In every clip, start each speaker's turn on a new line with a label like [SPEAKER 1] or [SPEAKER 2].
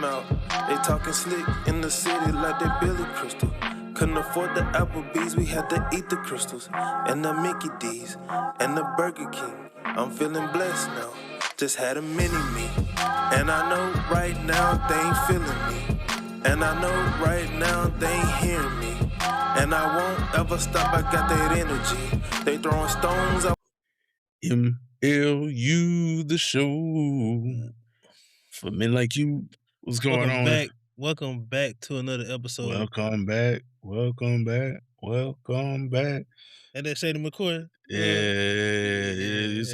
[SPEAKER 1] I'm out. They talking slick in the city like they Billy Crystal. Couldn't afford the Applebee's, we had to eat the crystals. And the Mickey D's, and the Burger King. I'm feeling blessed now, just had a mini-me. And I know right now they ain't feeling me. And I know right now they ain't hearing me. And I won't ever stop, I got that energy. They throwing stones up.
[SPEAKER 2] MLU, the show. For men like you, what's going on?
[SPEAKER 3] Welcome back to another episode.
[SPEAKER 2] Welcome back.
[SPEAKER 3] And they say the McCoy.
[SPEAKER 2] That's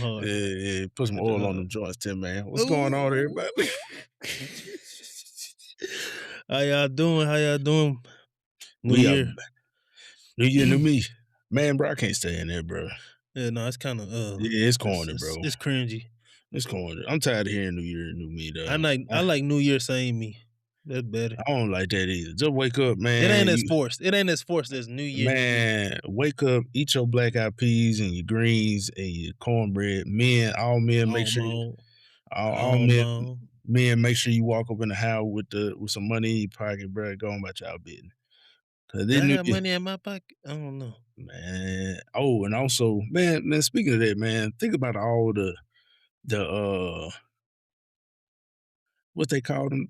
[SPEAKER 3] hard.
[SPEAKER 2] Yeah, put some oil on them joints, Tim, man. What's going on, everybody?
[SPEAKER 3] How y'all doing? New Year,
[SPEAKER 2] new me. Man, bro, I can't stay in there, bro.
[SPEAKER 3] Yeah, no, it's kind of
[SPEAKER 2] it's corny, bro.
[SPEAKER 3] It's cringy.
[SPEAKER 2] It's corny. I'm tired of hearing New Year, new me, though.
[SPEAKER 3] I like New Year, same me. That's better.
[SPEAKER 2] I don't like that either. Just wake up, man.
[SPEAKER 3] It ain't as forced. It ain't as forced as New Year.
[SPEAKER 2] Man, wake up, eat your black eyed peas and your greens and your cornbread. All men, make sure men make sure you walk up in the house with some money in your pocket, bro. Go on about y'all business.
[SPEAKER 3] I got money in my pocket. I don't know,
[SPEAKER 2] man. Oh, and also, man. Speaking of that, man, think about all the what they call them,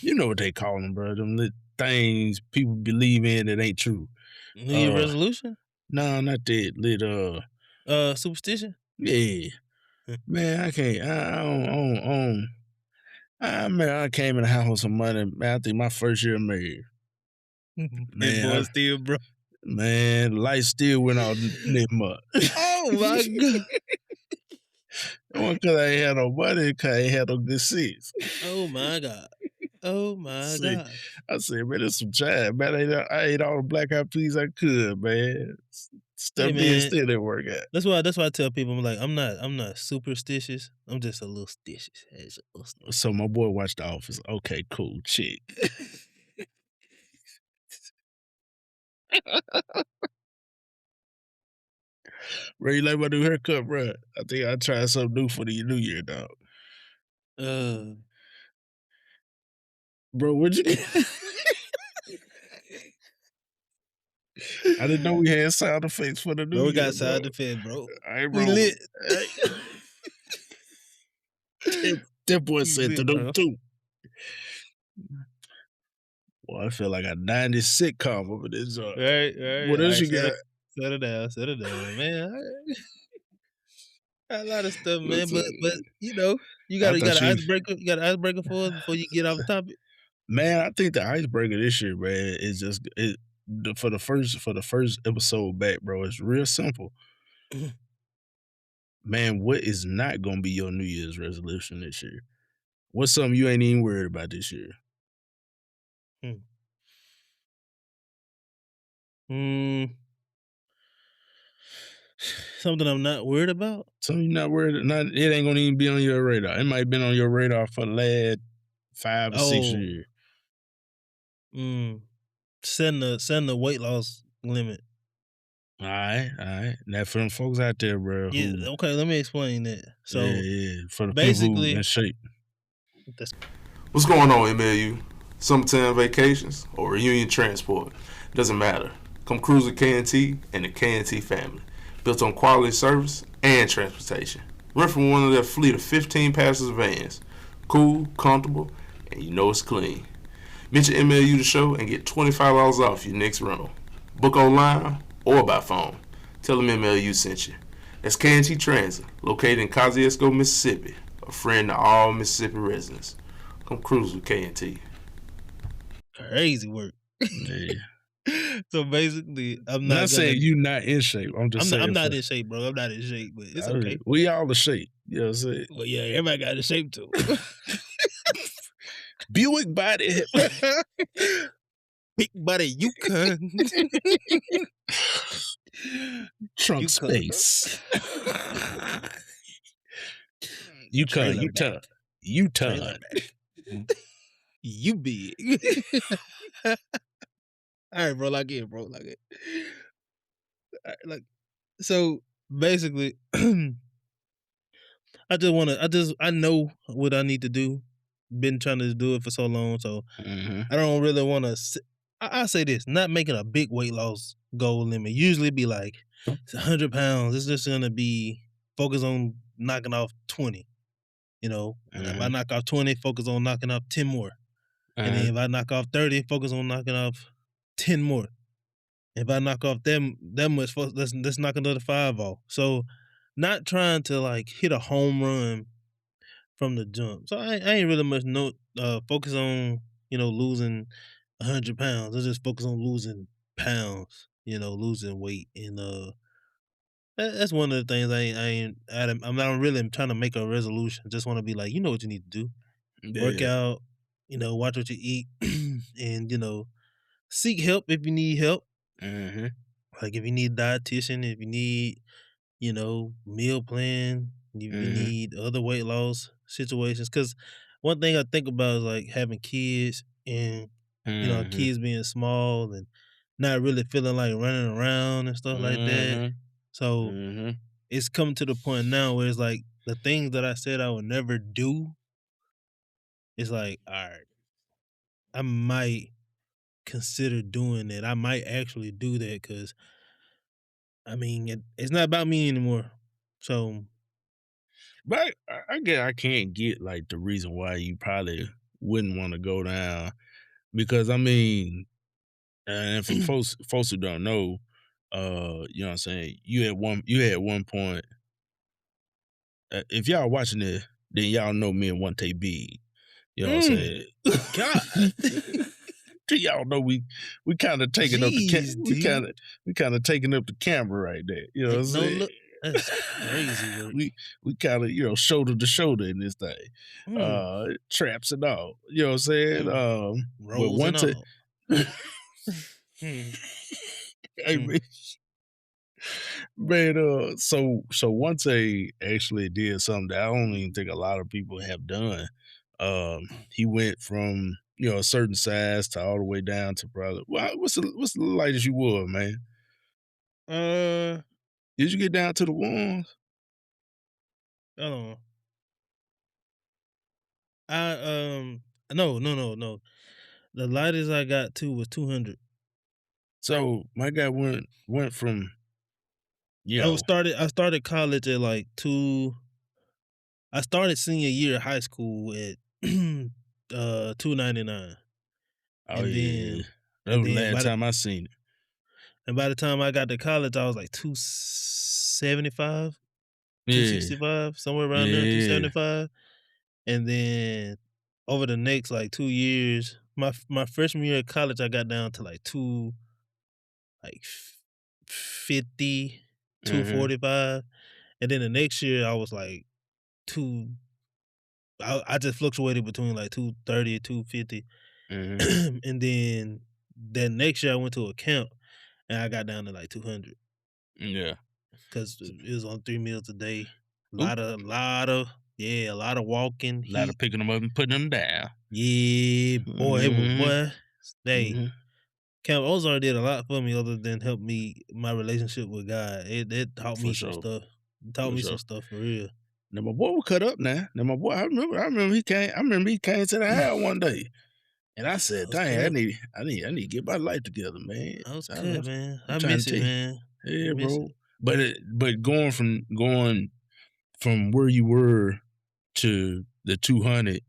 [SPEAKER 2] you know what they call them, bro. Them little things people believe in that ain't true.
[SPEAKER 3] New Year resolution?
[SPEAKER 2] No, not that. Little
[SPEAKER 3] superstition?
[SPEAKER 2] Yeah. Man, I can't. I came in the house with some money. Man, I think my first year married.
[SPEAKER 3] Man, boy, still, bro.
[SPEAKER 2] Man, the light still went out next month.
[SPEAKER 3] Oh my god.
[SPEAKER 2] One cause I ain't had no money, cause I ain't had no good seats.
[SPEAKER 3] Oh my god. God.
[SPEAKER 2] I said, man, there's some jive, man. I ate all the black eyed peas I could, man. Stuff still didn't work out.
[SPEAKER 3] That's why I tell people, I'm like, I'm not superstitious. I'm just a little stitious.
[SPEAKER 2] So my boy watched The Office. Okay, cool, chick. Bro, you like my new haircut, bro? I think I tried something new for the new year, dog. Bro, what'd you get? I didn't know we had sound effects for the new year.
[SPEAKER 3] We got sound effects, bro.
[SPEAKER 2] We lit. That boy said to them too. Boy, I feel like a 90s sitcom over this.
[SPEAKER 3] Right.
[SPEAKER 2] What else you got?
[SPEAKER 3] Settle down, man. A lot of stuff, man. But you know, you got an icebreaker. You got an icebreaker for us before you get off the topic.
[SPEAKER 2] Man, I think the icebreaker this year, man, is just for the first episode back, bro. It's real simple. Man, what is not gonna be your New Year's resolution this year? What's something you ain't even worried about this year?
[SPEAKER 3] Something I'm not worried about?
[SPEAKER 2] Something you're not worried about? It ain't gonna even be on your radar. It might have been on your radar for the last 5 or 6 years.
[SPEAKER 3] Setting the weight loss limit.
[SPEAKER 2] All right. Now for them folks out there, bro.
[SPEAKER 3] Yeah, okay, let me explain that. So
[SPEAKER 2] for the
[SPEAKER 3] basically,
[SPEAKER 2] people who in shape.
[SPEAKER 1] What's going on, MLU? Summertime vacations or reunion transport? Doesn't matter. Come cruise with K&T and the K&T family. Built on quality service and transportation. Rent from one of their fleet of 15 passenger vans. Cool, comfortable, and you know it's clean. Mention MLU the show and get $25 off your next rental. Book online or by phone. Tell them MLU sent you. That's K&T Transit, located in Kosciuszko, Mississippi. A friend to all Mississippi residents. Come cruise with K&T.
[SPEAKER 3] Crazy work.
[SPEAKER 2] Yeah.
[SPEAKER 3] So basically, I'm
[SPEAKER 2] not saying you not in shape. I'm
[SPEAKER 3] not in shape, bro. I'm not in shape, but it's okay.
[SPEAKER 2] We all in shape. You know what I'm saying?
[SPEAKER 3] Well, yeah, everybody got in shape too.
[SPEAKER 2] Buick body.
[SPEAKER 3] Big body, you can.
[SPEAKER 2] Trunk space. You turn.
[SPEAKER 3] You big. All right, bro. Like it. All right, so basically, I know what I need to do. Been trying to do it for so long, so
[SPEAKER 2] Mhm.
[SPEAKER 3] I don't really wanna I say this, not making a big weight loss goal limit. Usually be like, it's 100 pounds. It's just gonna be focus on knocking off 20, you know? And if I
[SPEAKER 2] Mhm.
[SPEAKER 3] knock off 20, focus on knocking off 10 more. And then
[SPEAKER 2] Mhm.
[SPEAKER 3] if I knock off 30, focus on knocking off 10 more. If I knock off them that much, let's knock another 5 off. So, not trying to, like, hit a home run from the jump. So I ain't really much focus on, losing 100 pounds. I just focus on losing pounds, losing weight. And that's one of the things I'm not really trying to make a resolution. Just want to be like, you know what you need to do. Work
[SPEAKER 2] Yeah.
[SPEAKER 3] out, watch what you eat, and seek help if you need help.
[SPEAKER 2] Mhm.
[SPEAKER 3] Like if you need a dietitian, if you need, meal plan, if you
[SPEAKER 2] Mhm.
[SPEAKER 3] need other weight loss situations. Cause one thing I think about is like having kids and,
[SPEAKER 2] Mhm.
[SPEAKER 3] kids being small and not really feeling like running around and stuff like that.
[SPEAKER 2] Mhm.
[SPEAKER 3] So
[SPEAKER 2] Mhm.
[SPEAKER 3] it's come to the point now where it's like the things that I said I would never do, it's like, all right, I might consider doing that. I might actually do that because I mean it's not about me anymore. So
[SPEAKER 2] But I get I can't get like the reason why you probably wouldn't want to go down because I mean, and for folks who don't know, you know what I'm saying, you had one point. If y'all watching it, then y'all know me and Wontae big. You know what I'm
[SPEAKER 3] mm,
[SPEAKER 2] saying?
[SPEAKER 3] God.
[SPEAKER 2] Do y'all know we kind of taking up the
[SPEAKER 3] Jeez, dude.
[SPEAKER 2] we kind of taking up the camera right there. You know what
[SPEAKER 3] Hey,
[SPEAKER 2] I'm
[SPEAKER 3] no
[SPEAKER 2] saying?
[SPEAKER 3] look, that's crazy work.
[SPEAKER 2] we kind of shoulder to shoulder in this thing,
[SPEAKER 3] Mm,
[SPEAKER 2] traps and all. You know what I'm saying?
[SPEAKER 3] mm,
[SPEAKER 2] But
[SPEAKER 3] rolls
[SPEAKER 2] one
[SPEAKER 3] and
[SPEAKER 2] time,
[SPEAKER 3] all. Mm,
[SPEAKER 2] hey
[SPEAKER 3] mm.
[SPEAKER 2] man, man, so once they actually did something that I don't even think a lot of people have done. He went from a certain size to all the way down to probably what's the lightest you were, man?
[SPEAKER 3] Uh,
[SPEAKER 2] Did you get down to the ones?
[SPEAKER 3] I don't know. I no, no, no, no. The lightest I got to was 200.
[SPEAKER 2] So my guy went from you
[SPEAKER 3] I was
[SPEAKER 2] know,
[SPEAKER 3] started. I started college at like two. I started senior year of high school at 299,
[SPEAKER 2] oh
[SPEAKER 3] and
[SPEAKER 2] yeah,
[SPEAKER 3] then
[SPEAKER 2] that
[SPEAKER 3] and
[SPEAKER 2] was the
[SPEAKER 3] then
[SPEAKER 2] last
[SPEAKER 3] by the
[SPEAKER 2] time I seen it.
[SPEAKER 3] and by the time I got to college, I was like 275,
[SPEAKER 2] Yeah,
[SPEAKER 3] 265, somewhere around there,
[SPEAKER 2] yeah,
[SPEAKER 3] 275. And then over the next like 2 years, my freshman year of college, I got down to like like 50,
[SPEAKER 2] mm-hmm,
[SPEAKER 3] 245. And then the next year I was like two I just fluctuated between like 230 250.
[SPEAKER 2] mm-hmm,
[SPEAKER 3] And then that next year I went to a camp and I got down to like 200
[SPEAKER 2] yeah.
[SPEAKER 3] because it was on 3 meals a day.
[SPEAKER 2] Oop,
[SPEAKER 3] A lot of walking,
[SPEAKER 2] a lot of
[SPEAKER 3] heat.
[SPEAKER 2] picking them up and putting them down.
[SPEAKER 3] Yeah, boy, it was
[SPEAKER 2] Mm-hmm,
[SPEAKER 3] boy. Hey,
[SPEAKER 2] mm-hmm,
[SPEAKER 3] Camp Ozark did a lot for me other than help me my relationship with God. It taught
[SPEAKER 2] for
[SPEAKER 3] me some
[SPEAKER 2] sure,
[SPEAKER 3] stuff. It taught
[SPEAKER 2] for
[SPEAKER 3] me some
[SPEAKER 2] sure.
[SPEAKER 3] stuff for real.
[SPEAKER 2] Now my boy was cut up now. Now my boy, I remember he came. I remember he came to the house one day. And I
[SPEAKER 3] I
[SPEAKER 2] said,
[SPEAKER 3] was
[SPEAKER 2] "Dang,
[SPEAKER 3] cut up.
[SPEAKER 2] I need to get my life together, man."
[SPEAKER 3] I was cut,
[SPEAKER 2] I'm
[SPEAKER 3] man.
[SPEAKER 2] I'm
[SPEAKER 3] I
[SPEAKER 2] trying
[SPEAKER 3] miss
[SPEAKER 2] to
[SPEAKER 3] it,
[SPEAKER 2] tell you,
[SPEAKER 3] man. I
[SPEAKER 2] yeah,
[SPEAKER 3] miss
[SPEAKER 2] bro.
[SPEAKER 3] it.
[SPEAKER 2] But going from where you were to the 200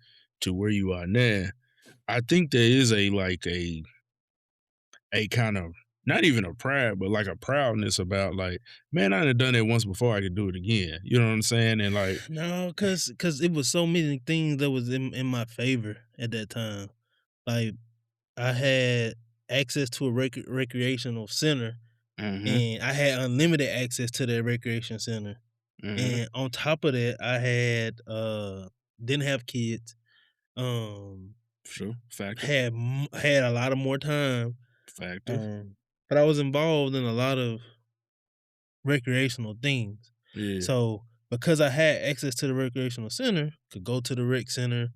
[SPEAKER 2] to where you are now, I think there is a like a kind of not even a pride, but like a proudness about like, man, I done it once before. I could do it again. You know what I'm saying? And like,
[SPEAKER 3] No, cause it was so many things that was in my favor at that time. Like I had access to a recreational center,
[SPEAKER 2] mm-hmm,
[SPEAKER 3] and I had unlimited access to that recreation center.
[SPEAKER 2] mm-hmm,
[SPEAKER 3] And on top of that, I had didn't have kids. Um,
[SPEAKER 2] sure, factor,
[SPEAKER 3] had a lot of more time.
[SPEAKER 2] factor,
[SPEAKER 3] Um, but I was involved in a lot of recreational things.
[SPEAKER 2] yeah,
[SPEAKER 3] So because I had access to the recreational center, could go to the rec center,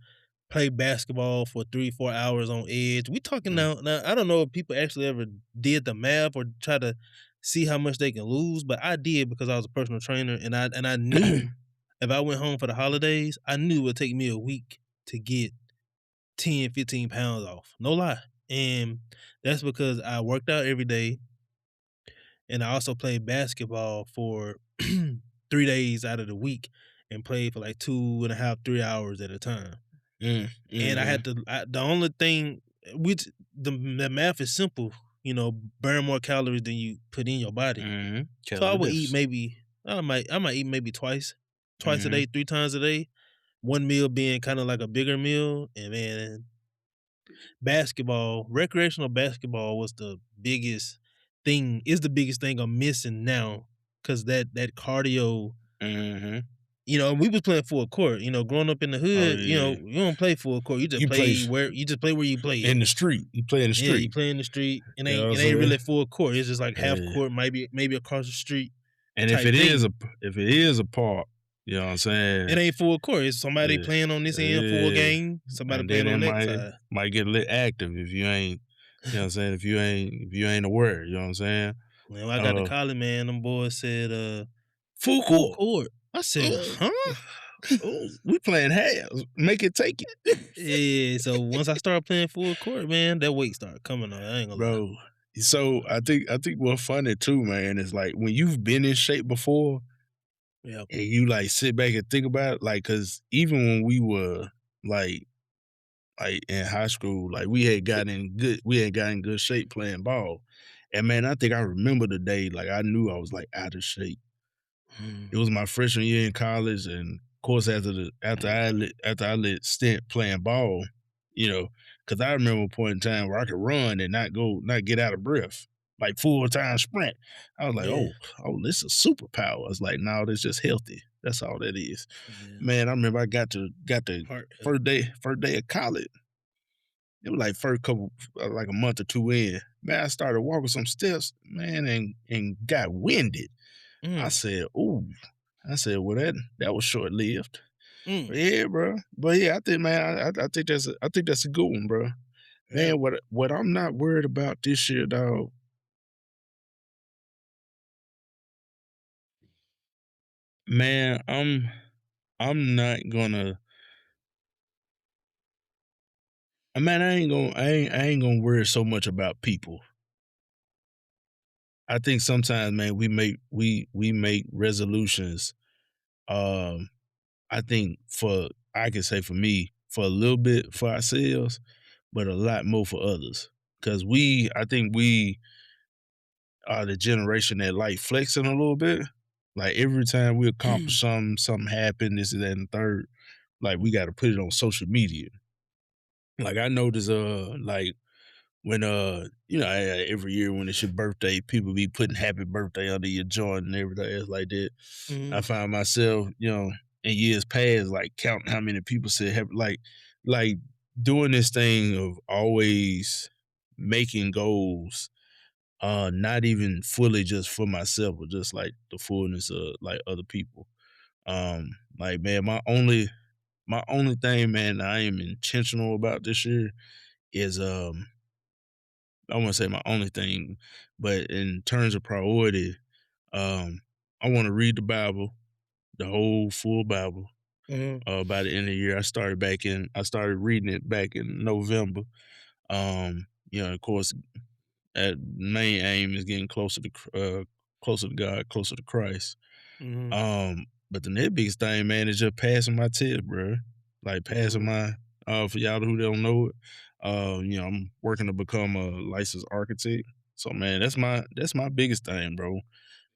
[SPEAKER 3] play basketball for 3 4 hours on edge. We talking
[SPEAKER 2] mm,
[SPEAKER 3] now. I don't know if people actually ever did the math or try to see how much they can lose, but I did because I was a personal trainer and I knew if I went home for the holidays, I knew it would take me a week to get 10, 15 pounds off. No lie. And that's because I worked out every day and I also played basketball for 3 days out of the week and played for like 2.5, 3 hours at a time. And I had to the only thing which the math is simple, burn more calories than you put in your body. So I would eat maybe I might eat maybe twice a day, 3 times a day. One meal being kind of like a bigger meal, and man, recreational basketball was the biggest thing. Is the biggest thing I'm missing now because that cardio. We was playing full court. Growing up in the
[SPEAKER 2] Oh,
[SPEAKER 3] hood,
[SPEAKER 2] yeah.
[SPEAKER 3] you don't play full court. You just
[SPEAKER 2] You play
[SPEAKER 3] play where you play
[SPEAKER 2] in
[SPEAKER 3] at.
[SPEAKER 2] the street. You play in the
[SPEAKER 3] Yeah, you
[SPEAKER 2] street.
[SPEAKER 3] play in the street. It
[SPEAKER 2] You know
[SPEAKER 3] ain't
[SPEAKER 2] what
[SPEAKER 3] it
[SPEAKER 2] I'm
[SPEAKER 3] ain't
[SPEAKER 2] saying?
[SPEAKER 3] really full court. It's just like half
[SPEAKER 2] Yeah.
[SPEAKER 3] court, maybe across the street
[SPEAKER 2] And if
[SPEAKER 3] type
[SPEAKER 2] it is
[SPEAKER 3] thing.
[SPEAKER 2] a park, you know what I'm saying?
[SPEAKER 3] It ain't full court. It's somebody
[SPEAKER 2] Yeah.
[SPEAKER 3] playing on this end, full
[SPEAKER 2] Yeah.
[SPEAKER 3] game. Somebody
[SPEAKER 2] And then
[SPEAKER 3] playing
[SPEAKER 2] it
[SPEAKER 3] on that side.
[SPEAKER 2] might get a little active if you ain't, you know what I'm saying, if you ain't aware, you know what I'm saying?
[SPEAKER 3] When I got to
[SPEAKER 2] Uh
[SPEAKER 3] college, man, them boys said,
[SPEAKER 2] Full
[SPEAKER 3] full
[SPEAKER 2] court.
[SPEAKER 3] court. I said,
[SPEAKER 2] Oh.
[SPEAKER 3] huh?
[SPEAKER 2] Oh, we playing halves. Make it take it.
[SPEAKER 3] Yeah, so once I started playing full court, man, that weight started coming on. I ain't gonna lie.
[SPEAKER 2] Bro. So I think what's funny too, man, is like when you've been in shape before
[SPEAKER 3] Yeah.
[SPEAKER 2] and you like sit back and think about it, like, cause even when we were like in high school, like we had got in good shape playing ball. And man, I think I remember the day like I knew I was like out of shape. It was my freshman year in college, and of course after I let stint playing ball, because I remember a point in time where I could run and not get out of breath, like full time sprint. I was like,
[SPEAKER 3] Yeah.
[SPEAKER 2] this is superpower. I was like, no, this just healthy. That's all that is.
[SPEAKER 3] Yeah.
[SPEAKER 2] Man, I remember I got to
[SPEAKER 3] Heart
[SPEAKER 2] first day of college. It was like first couple like a month or two in. Man, I started walking some steps, man, and got winded. I
[SPEAKER 3] Mm,
[SPEAKER 2] said, "Ooh." I said, "Well, that was short lived."
[SPEAKER 3] mm.
[SPEAKER 2] Yeah, bro. But yeah, I think, man, I think that's a good one, bro.
[SPEAKER 3] Yeah.
[SPEAKER 2] Man, what I'm not worried about this year, dog. Man, I'm not gonna. Man, I ain't gonna worry so much about people. I think sometimes, man, we make resolutions. Um, I think I can say for me, for a little bit for ourselves, but a lot more for others. Cause I think we are the generation that like flexing a little bit. Like every time we accomplish something happened, this, that, and the third, like we gotta put it on social media. Like I notice like when every year when it's your birthday, people be putting happy birthday under your joint and everything else like that. I
[SPEAKER 3] Mhm.
[SPEAKER 2] find myself, in years past, like counting how many people said happy, like doing this thing of always making goals, not even fully just for myself, but just like the fullness of like other people. Like man, my only thing, man, I am intentional about this year is I wouldn't say my only thing, but in terms of priority, I want to read the Bible, the whole full Bible.
[SPEAKER 3] Mhm.
[SPEAKER 2] By the end of the year, I started reading it back in November. Of course, main aim is getting closer to God, closer to Christ.
[SPEAKER 3] Mhm.
[SPEAKER 2] But the next biggest thing, man, is just passing my test, bro. Like passing
[SPEAKER 3] Mhm.
[SPEAKER 2] my for y'all who don't know it, I'm working to become a licensed architect. So man, that's my biggest thing, bro.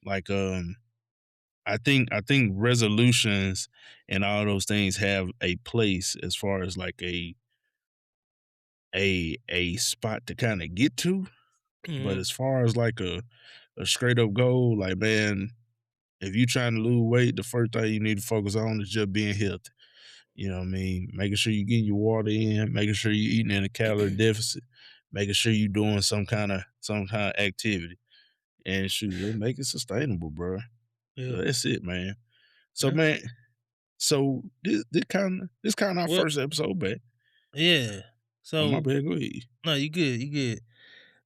[SPEAKER 2] Like I think resolutions and all those things have a place as far as like a spot to kind of get to. But
[SPEAKER 3] Mhm.
[SPEAKER 2] as far as like a straight up goal, like man, if you trying to lose weight, the first thing you need to focus on is just being healthy. You know what I mean? Making sure you getting your water in, making sure you're eating in a calorie deficit, making sure you're doing some kind of activity. And shoot, just make it sustainable, bro.
[SPEAKER 3] Yeah.
[SPEAKER 2] So that's it, man. So
[SPEAKER 3] Yeah.
[SPEAKER 2] man, so this kind of our
[SPEAKER 3] Well,
[SPEAKER 2] first episode back.
[SPEAKER 3] yeah.
[SPEAKER 2] Oh my
[SPEAKER 3] So
[SPEAKER 2] bad, go ahead.
[SPEAKER 3] no, you good. You good.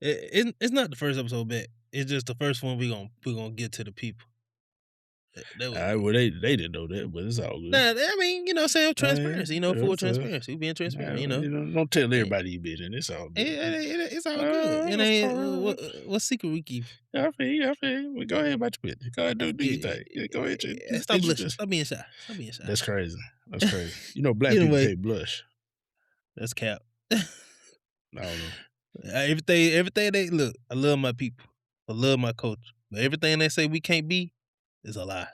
[SPEAKER 3] It's not the first episode back. It's just the first one we gonna get to the people. That was
[SPEAKER 2] Well, they didn't know that, but it's all good.
[SPEAKER 3] nah, I mean, you know what I'm saying? Transparency, you know, full
[SPEAKER 2] That's,
[SPEAKER 3] transparency. We being transparent, you know.
[SPEAKER 2] don't tell
[SPEAKER 3] Eh,
[SPEAKER 2] everybody you been in. It's all good.
[SPEAKER 3] it's all good. It ain't what secret we keep.
[SPEAKER 2] I feel you. Well, go ahead about your business. Go ahead, do your thing. Yeah, go ahead.
[SPEAKER 3] Stop blushing. Stop being shy. Stop being shy.
[SPEAKER 2] That's crazy. That's crazy. You know, black people
[SPEAKER 3] Anyway,
[SPEAKER 2] can't blush.
[SPEAKER 3] that's cap.
[SPEAKER 2] I don't know.
[SPEAKER 3] Everything they look. I love my people. I love my culture. But everything they say we can't be is a lie.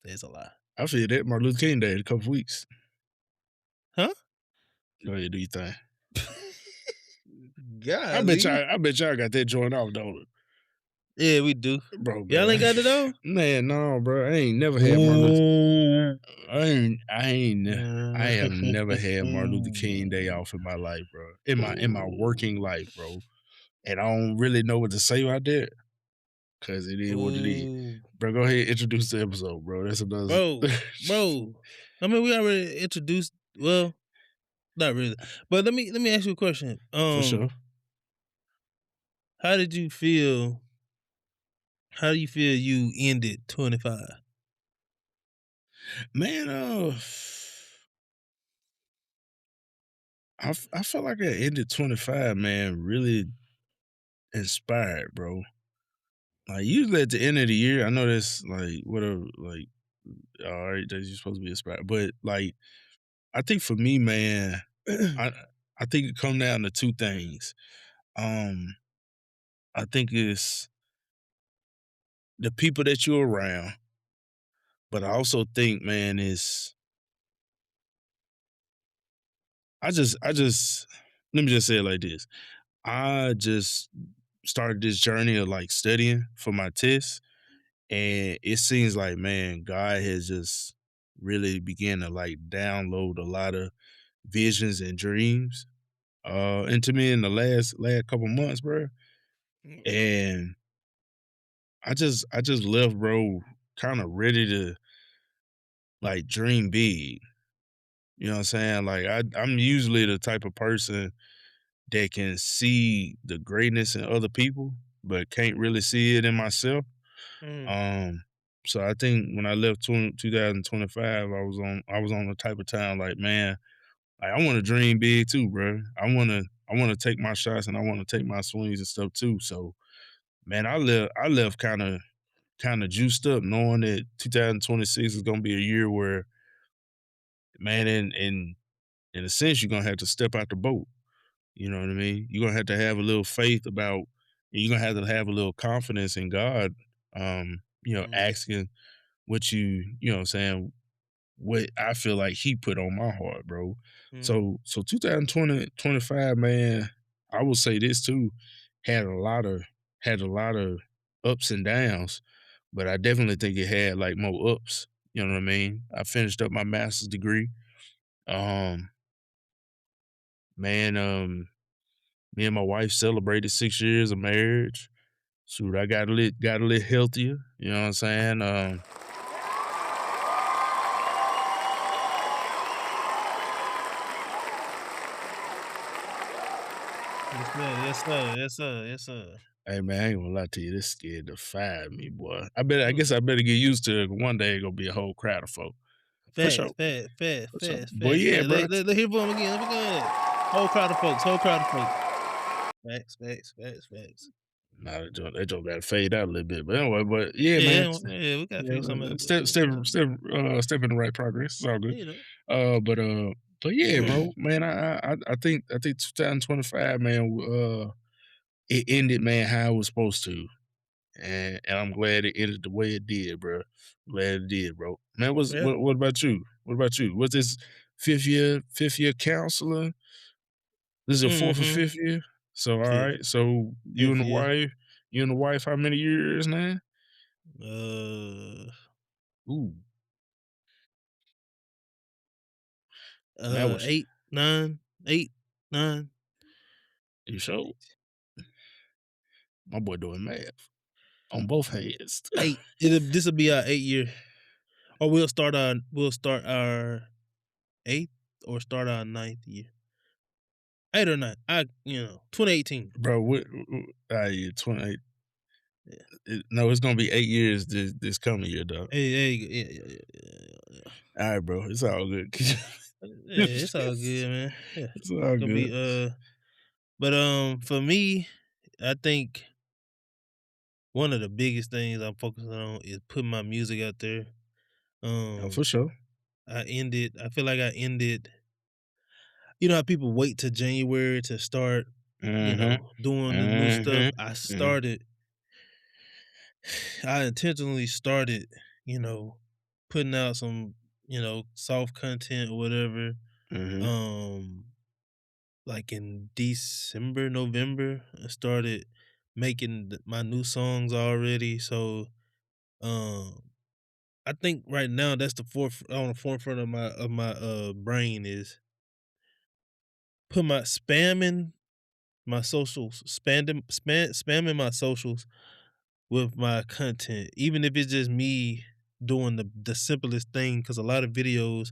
[SPEAKER 3] It's a lie.
[SPEAKER 2] I feel that Martin Luther King Day in a couple weeks.
[SPEAKER 3] Huh?
[SPEAKER 2] Go ahead, do your thing.
[SPEAKER 3] God,
[SPEAKER 2] I bet y'all got that joint off, don't it?
[SPEAKER 3] Yeah, we do,
[SPEAKER 2] bro.
[SPEAKER 3] Y'all ain't got it though.
[SPEAKER 2] Man, no, bro. I ain't never had Martin Luther. I have never had Martin Luther King Day off in my life, bro. In my working life, bro. And I don't really know what to say about that. Cause it is what it is. Bro, go ahead, introduce the episode, bro. That's another
[SPEAKER 3] bro. I mean, we already introduced. Well, not really. But let me ask you a question.
[SPEAKER 2] For sure.
[SPEAKER 3] How did you feel? How do you feel you ended 25?
[SPEAKER 2] Man, I felt like I ended 25, man, really inspired, bro. Like usually at the end of the year, I know that's like whatever, like all right, that you're supposed to be inspired. But like I think for me, man, I think it come down to two things. I think it's the people that you're around, but I also think, man, I just let me just say it like this. I just started this journey of like studying for my tests, and it seems like, man, God has just really began to like download a lot of visions and dreams into me in the last couple months, bro. And I just left, bro, kind of ready to like dream big. You know what I'm saying? Like I'm usually the type of person that can see the greatness in other people, but can't really see it in myself. So I think when I left 2025, I was on the type of time like, man, like I want to dream big too, bro. I want to take my shots and I want to take my swings and stuff too. So, man, I left kind of juiced up, knowing that 2026 is gonna be a year where, man, in a sense, you're gonna have to step out the boat. You know what I mean? You're gonna have to have a little faith about. You're gonna have to have a little confidence in God. Asking what you know what I'm saying, what I feel like he put on my heart, bro. So 2025, man, I will say this too, had a lot of ups and downs, but I definitely think it had like more ups. You know what I mean? I finished up my master's degree. Um, man, me and my wife celebrated 6 years of marriage. Shoot, I got a little healthier. You know what I'm saying?
[SPEAKER 3] Yes, sir.
[SPEAKER 2] Hey man, I ain't gonna lie to you. This scared to fire me, boy. I guess I better get used to it. One day it's gonna be a whole crowd of folk. For sure.
[SPEAKER 3] Fast.
[SPEAKER 2] Boy, yeah, bro.
[SPEAKER 3] Let hear from him again. Let me go ahead. Whole crowd of folks. Facts.
[SPEAKER 2] Nah, that joke got to fade out a little bit. But anyway, man.
[SPEAKER 3] Yeah, we gotta figure something out.
[SPEAKER 2] Step in the right progress. It's all good.
[SPEAKER 3] You know.
[SPEAKER 2] But yeah, bro, man, I think 2025, man, it ended, man, how it was supposed to. And I'm glad it ended the way it did, bro. Glad it did, bro. Man, what about you? What about you? Was this fifth year counselor? This is your fourth or fifth year? So all right. So you and the wife, how many years now? Ooh. That was
[SPEAKER 3] 8, 9.
[SPEAKER 2] You sure? My boy doing math on both hands.
[SPEAKER 3] 8. This'll be our 8 year. Or we'll start our 8th or start our 9th year. 8 or 9. 2018.
[SPEAKER 2] Bro, what 28.
[SPEAKER 3] Yeah.
[SPEAKER 2] No, it's gonna be 8 years this coming year, dog.
[SPEAKER 3] Hey, yeah, yeah, yeah, yeah, yeah.
[SPEAKER 2] Alright, bro, it's all good.
[SPEAKER 3] Yeah, it's all good, man. Yeah,
[SPEAKER 2] It's all
[SPEAKER 3] gonna be
[SPEAKER 2] good.
[SPEAKER 3] but for me, I think one of the biggest things I'm focusing on is putting my music out there.
[SPEAKER 2] Oh,
[SPEAKER 3] Um,
[SPEAKER 2] for sure.
[SPEAKER 3] I feel like I ended. You know how people wait till January to start,
[SPEAKER 2] Mhm.
[SPEAKER 3] doing the new stuff.
[SPEAKER 2] Mhm. Mhm.
[SPEAKER 3] I intentionally started, putting out some, soft content or whatever.
[SPEAKER 2] Mhm.
[SPEAKER 3] Um, like in December, November, I started making my new songs already. So, um, I think right now that's on the forefront of my brain is put my spamming my socials, spamming my socials with my content, even if it's just me doing the simplest thing. Because a lot of videos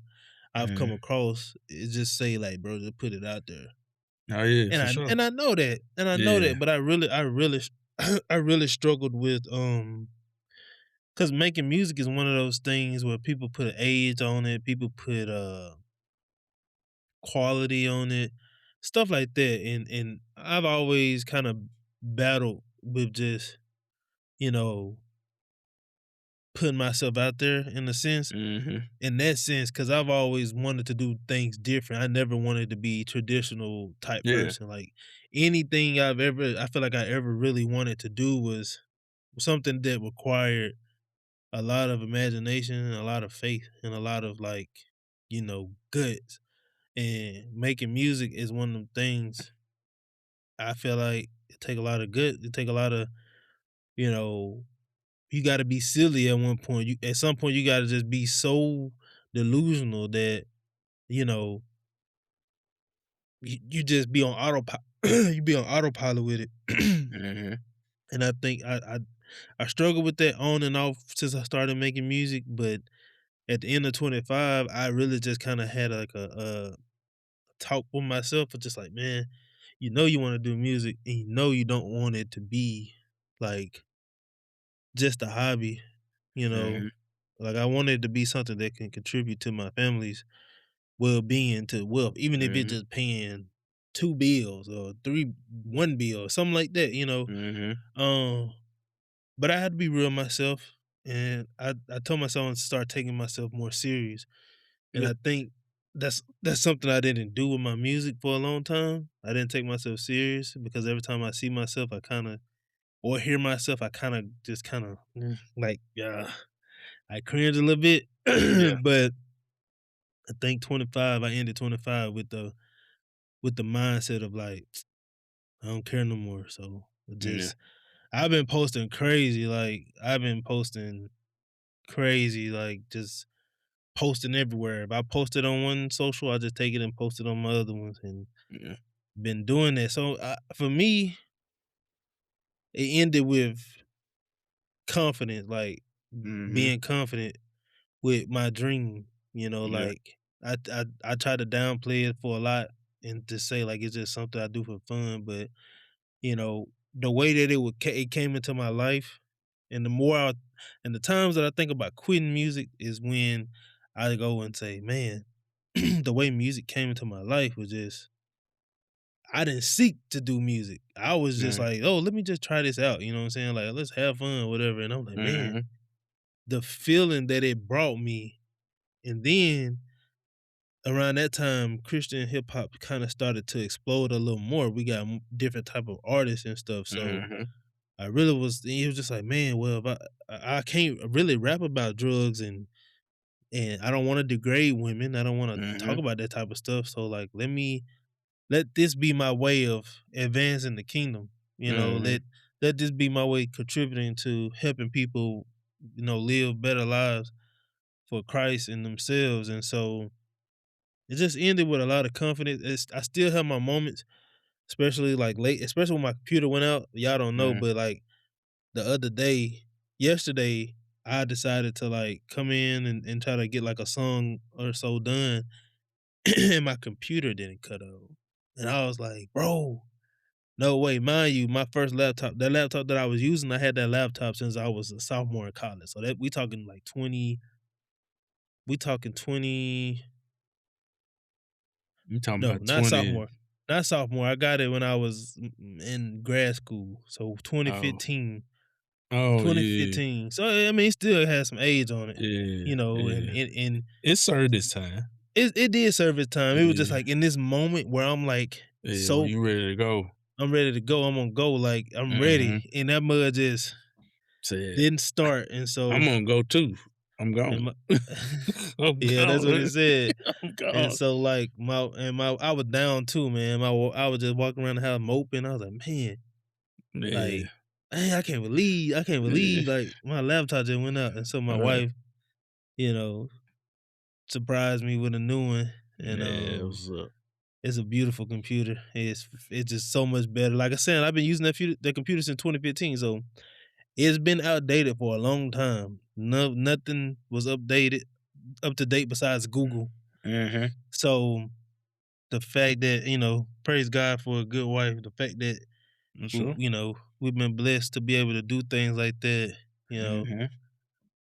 [SPEAKER 3] I've come
[SPEAKER 2] Mhm.
[SPEAKER 3] across, it just say like, "Bro, just put it out there,"
[SPEAKER 2] Oh, yeah,
[SPEAKER 3] and
[SPEAKER 2] for
[SPEAKER 3] I
[SPEAKER 2] sure.
[SPEAKER 3] and I know that,
[SPEAKER 2] Yeah.
[SPEAKER 3] but I really struggled with, because making music is one of those things where people put an age on it, people put, quality on it, stuff like that, and I've always kinda battled with just, you know, putting myself out there
[SPEAKER 2] Mhm.
[SPEAKER 3] in that sense, because I've always wanted to do things different. I never wanted to be traditional type
[SPEAKER 2] Yeah.
[SPEAKER 3] person. Like anything I feel like I ever really wanted to do was something that required a lot of imagination and a lot of faith and a lot of like, guts. And making music is one of them things I feel like it take a lot of gut. It take a lot of, you know, you gotta be silly at one point. At some point you gotta just be so delusional that, you know, you just be on autopilot. You be on autopilot with it.
[SPEAKER 2] Mhm.
[SPEAKER 3] And I think I struggle with that on and off since I started making music, but at the end of 25, I really just kind of had like a talk with myself of just like, man, you want to do music and you don't want it to be like just a hobby, you know.
[SPEAKER 2] Mhm.
[SPEAKER 3] Like I want it to be something that can contribute to my family's well-being, to wealth, even if it's
[SPEAKER 2] Mhm.
[SPEAKER 3] just paying 2 bills or 1 bill or something like that, you know.
[SPEAKER 2] Mhm.
[SPEAKER 3] Um, but I had to be real myself, and I told myself to start taking myself more serious, and
[SPEAKER 2] Yeah.
[SPEAKER 3] I think that's something I didn't do with my music for a long time. I didn't take myself serious because every time I see myself, I kinda or hear myself, I kinda just kinda, like, I cringe a little bit,
[SPEAKER 2] Yeah.
[SPEAKER 3] but I think I ended 25 with the mindset of like, I don't care no more. So
[SPEAKER 2] Yeah.
[SPEAKER 3] just I've been posting crazy, like I've been posting crazy, like just posting everywhere. If I post it on one social, I just take it and post it on my other ones, and
[SPEAKER 2] Yeah.
[SPEAKER 3] been doing that. So for me, it ended with confidence, like
[SPEAKER 2] Mhm.
[SPEAKER 3] being confident with my dream.
[SPEAKER 2] Yeah.
[SPEAKER 3] Like I try to downplay it for a lot and to say like it's just something I do for fun, but you know, the way that it came into my life, and and the times that I think about quitting music is when I go and say, "Man, the way music came into my life was just I didn't seek to do music. I was just
[SPEAKER 2] Mhm.
[SPEAKER 3] like, oh, let me just try this out." You know what I'm saying? Like, let's have fun, or whatever. And I'm like, man,
[SPEAKER 2] Mhm.
[SPEAKER 3] the feeling that it brought me, and then around that time, Christian hip hop kind of started to explode a little more. We got different type of artists and stuff, so
[SPEAKER 2] Mhm.
[SPEAKER 3] I really was. He was just like, man, well, if I can't really rap about drugs, and I don't want to degrade women. I don't want to talk
[SPEAKER 2] Mhm.
[SPEAKER 3] about that type of stuff. So like, let this be my way of advancing the kingdom.
[SPEAKER 2] Mhm.
[SPEAKER 3] Let this be my way contributing to helping people, live better lives for Christ and themselves. And so it just ended with a lot of confidence. I still have my moments, especially like late, especially when my computer went out. Y'all don't know,
[SPEAKER 2] Mhm.
[SPEAKER 3] but like the other day, yesterday, I decided to like come in and try to get like a song or so done, and my computer didn't cut on. And I was like, bro, No way, mind you, my first laptop, that laptop that I was using, I had that laptop since I was a sophomore in college. So that we talking like 20, we talking 20,
[SPEAKER 2] You talking
[SPEAKER 3] no,
[SPEAKER 2] about
[SPEAKER 3] not
[SPEAKER 2] 20?
[SPEAKER 3] sophomore. Not sophomore. I got it when I was in grad school. So
[SPEAKER 2] Oh,
[SPEAKER 3] 2015.
[SPEAKER 2] oh yeah,
[SPEAKER 3] 2015. So I mean, it still has some age on it,
[SPEAKER 2] yeah,
[SPEAKER 3] you know,
[SPEAKER 2] yeah.
[SPEAKER 3] and
[SPEAKER 2] It served its time.
[SPEAKER 3] it did serve its time. It was just
[SPEAKER 2] Yeah,
[SPEAKER 3] like in this moment where I'm like
[SPEAKER 2] yeah. When
[SPEAKER 3] so
[SPEAKER 2] you ready to go,
[SPEAKER 3] I'm ready to go. I'm gonna go. Like I'm
[SPEAKER 2] mm-hmm.
[SPEAKER 3] ready. And that mud just
[SPEAKER 2] Said
[SPEAKER 3] didn't start. And
[SPEAKER 2] I'm
[SPEAKER 3] so
[SPEAKER 2] gonna go too. I'm
[SPEAKER 3] and
[SPEAKER 2] gone.
[SPEAKER 3] my
[SPEAKER 2] I'm
[SPEAKER 3] yeah, that's what it
[SPEAKER 2] gone.
[SPEAKER 3] said.
[SPEAKER 2] I'm
[SPEAKER 3] And
[SPEAKER 2] gone.
[SPEAKER 3] so like my I was down too, man. I was just walking around the house moping. I was like, man,
[SPEAKER 2] Yeah,
[SPEAKER 3] like, hey, I can't
[SPEAKER 2] yeah.
[SPEAKER 3] believe like my laptop just went out. And so my
[SPEAKER 2] Uh,
[SPEAKER 3] wife, you know, surprised me with a new one. And
[SPEAKER 2] yeah. What's up?
[SPEAKER 3] it's a beautiful computer. It's just so much better. Like I said, I've been using that computer since 2015, so it's been outdated for a long time. No, nothing was up to date besides Google.
[SPEAKER 2] Mm-hmm.
[SPEAKER 3] So the fact that praise God for a good wife. The fact that
[SPEAKER 2] Sure.
[SPEAKER 3] we've been blessed to be able to do things like that. You know,
[SPEAKER 2] Mm-hmm.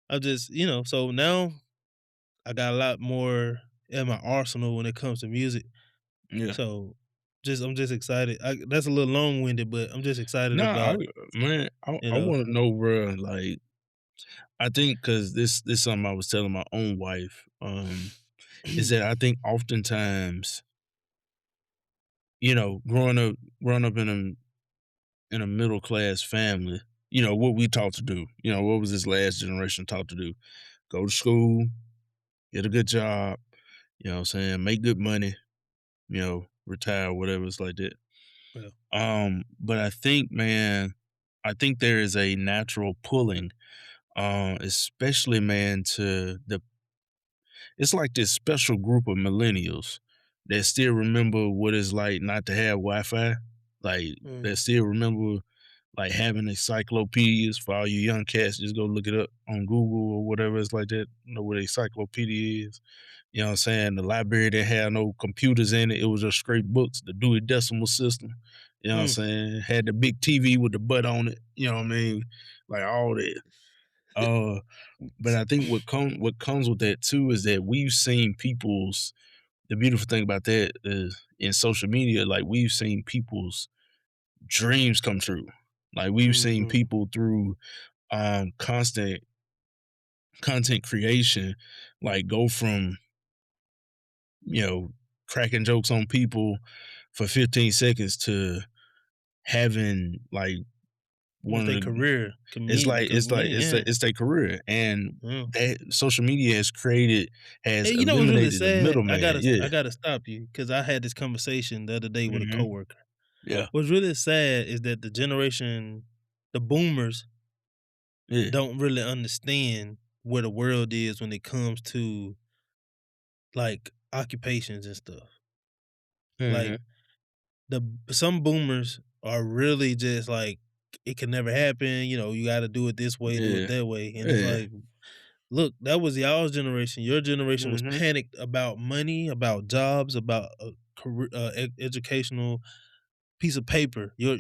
[SPEAKER 3] I just so now I got a lot more in my arsenal when it comes to music.
[SPEAKER 2] Yeah.
[SPEAKER 3] So I'm just excited. That's a little long winded, but I'm just excited
[SPEAKER 2] Nah,
[SPEAKER 3] about
[SPEAKER 2] man, I,
[SPEAKER 3] you
[SPEAKER 2] I
[SPEAKER 3] know.
[SPEAKER 2] want to know, bro. Like, I think because this something I was telling my own wife. Is that I think oftentimes, growing up in a middle class family, what we taught to do. What was this last generation taught to do? Go to school, get a good job. You know what I'm saying? Make good money. Retire, whatever. It's like that.
[SPEAKER 3] Well,
[SPEAKER 2] But I think, man, I think there is a natural pulling, especially, man, to the it's like this special group of millennials that still remember what it's like not to have Wi-Fi, like, that
[SPEAKER 3] mm,
[SPEAKER 2] still remember, like, having encyclopedias. For all you young cats, just go look it up on Google or whatever. It's like that, know what encyclopedia is. You know what I'm saying? The library that had no computers in it, it was just straight books, the Dewey Decimal System. You know what I'm
[SPEAKER 3] mm,
[SPEAKER 2] saying? Had the big TV with the butt on it, you know what I mean? Like, all that. Uh, but I think what comes with that too is that we've seen people's the beautiful thing about that is in social media, like, we've seen people's dreams come true. Like, we've seen
[SPEAKER 3] mhm.
[SPEAKER 2] people through constant content creation, like, go from, you know, cracking jokes on people for 15 seconds to having, like,
[SPEAKER 3] It's
[SPEAKER 2] one
[SPEAKER 3] their
[SPEAKER 2] of the
[SPEAKER 3] career,
[SPEAKER 2] it's like it's like it's
[SPEAKER 3] yeah,
[SPEAKER 2] a, it's their career, and
[SPEAKER 3] yeah.
[SPEAKER 2] that social media has
[SPEAKER 3] Hey, you know what's really
[SPEAKER 2] eliminated the
[SPEAKER 3] sad?
[SPEAKER 2] middleman. Yeah.
[SPEAKER 3] I gotta stop you because I had this conversation the other day with a
[SPEAKER 2] Mhm.
[SPEAKER 3] coworker.
[SPEAKER 2] Yeah.
[SPEAKER 3] What's really sad is that the boomers,
[SPEAKER 2] Yeah.
[SPEAKER 3] don't really understand where the world is when it comes to like occupations and stuff. Like
[SPEAKER 2] Mhm.
[SPEAKER 3] the some boomers are really just like it can never happen. You got to do it this way, do it
[SPEAKER 2] Yeah.
[SPEAKER 3] that way, and it's
[SPEAKER 2] Yeah.
[SPEAKER 3] like, look, that was y'all's generation. Your generation was
[SPEAKER 2] Mhm.
[SPEAKER 3] panicked about money, about jobs, about a career, educational piece of paper. Your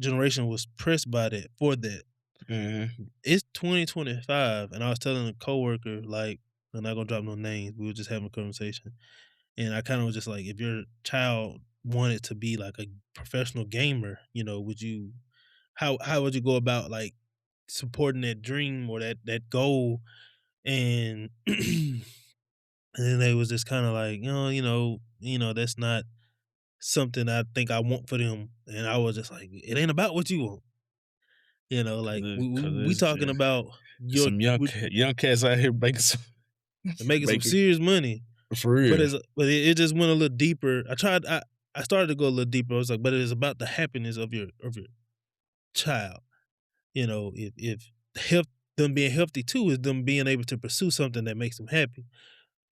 [SPEAKER 3] generation was pressed by that for that.
[SPEAKER 2] Mhm.
[SPEAKER 3] It's 2025, and I was telling a coworker, like, I'm not gonna drop no names. We were just having a conversation, and I kind of was just like, if your child wanted to be like a professional gamer, would you, how would you go about like supporting that dream or that goal? And and then they was just kind of like, that's not something I think I want for them. And I was just like, it ain't about what you want. Like
[SPEAKER 2] Cause
[SPEAKER 3] we
[SPEAKER 2] it's
[SPEAKER 3] talking
[SPEAKER 2] just
[SPEAKER 3] about
[SPEAKER 2] some young cats out here making some
[SPEAKER 3] making some
[SPEAKER 2] making
[SPEAKER 3] serious money.
[SPEAKER 2] for
[SPEAKER 3] But
[SPEAKER 2] real.
[SPEAKER 3] it just went a little deeper. I started to go a little deeper. I was like, but it is about the happiness of your child. If health them being healthy too is them being able to pursue something that makes them happy.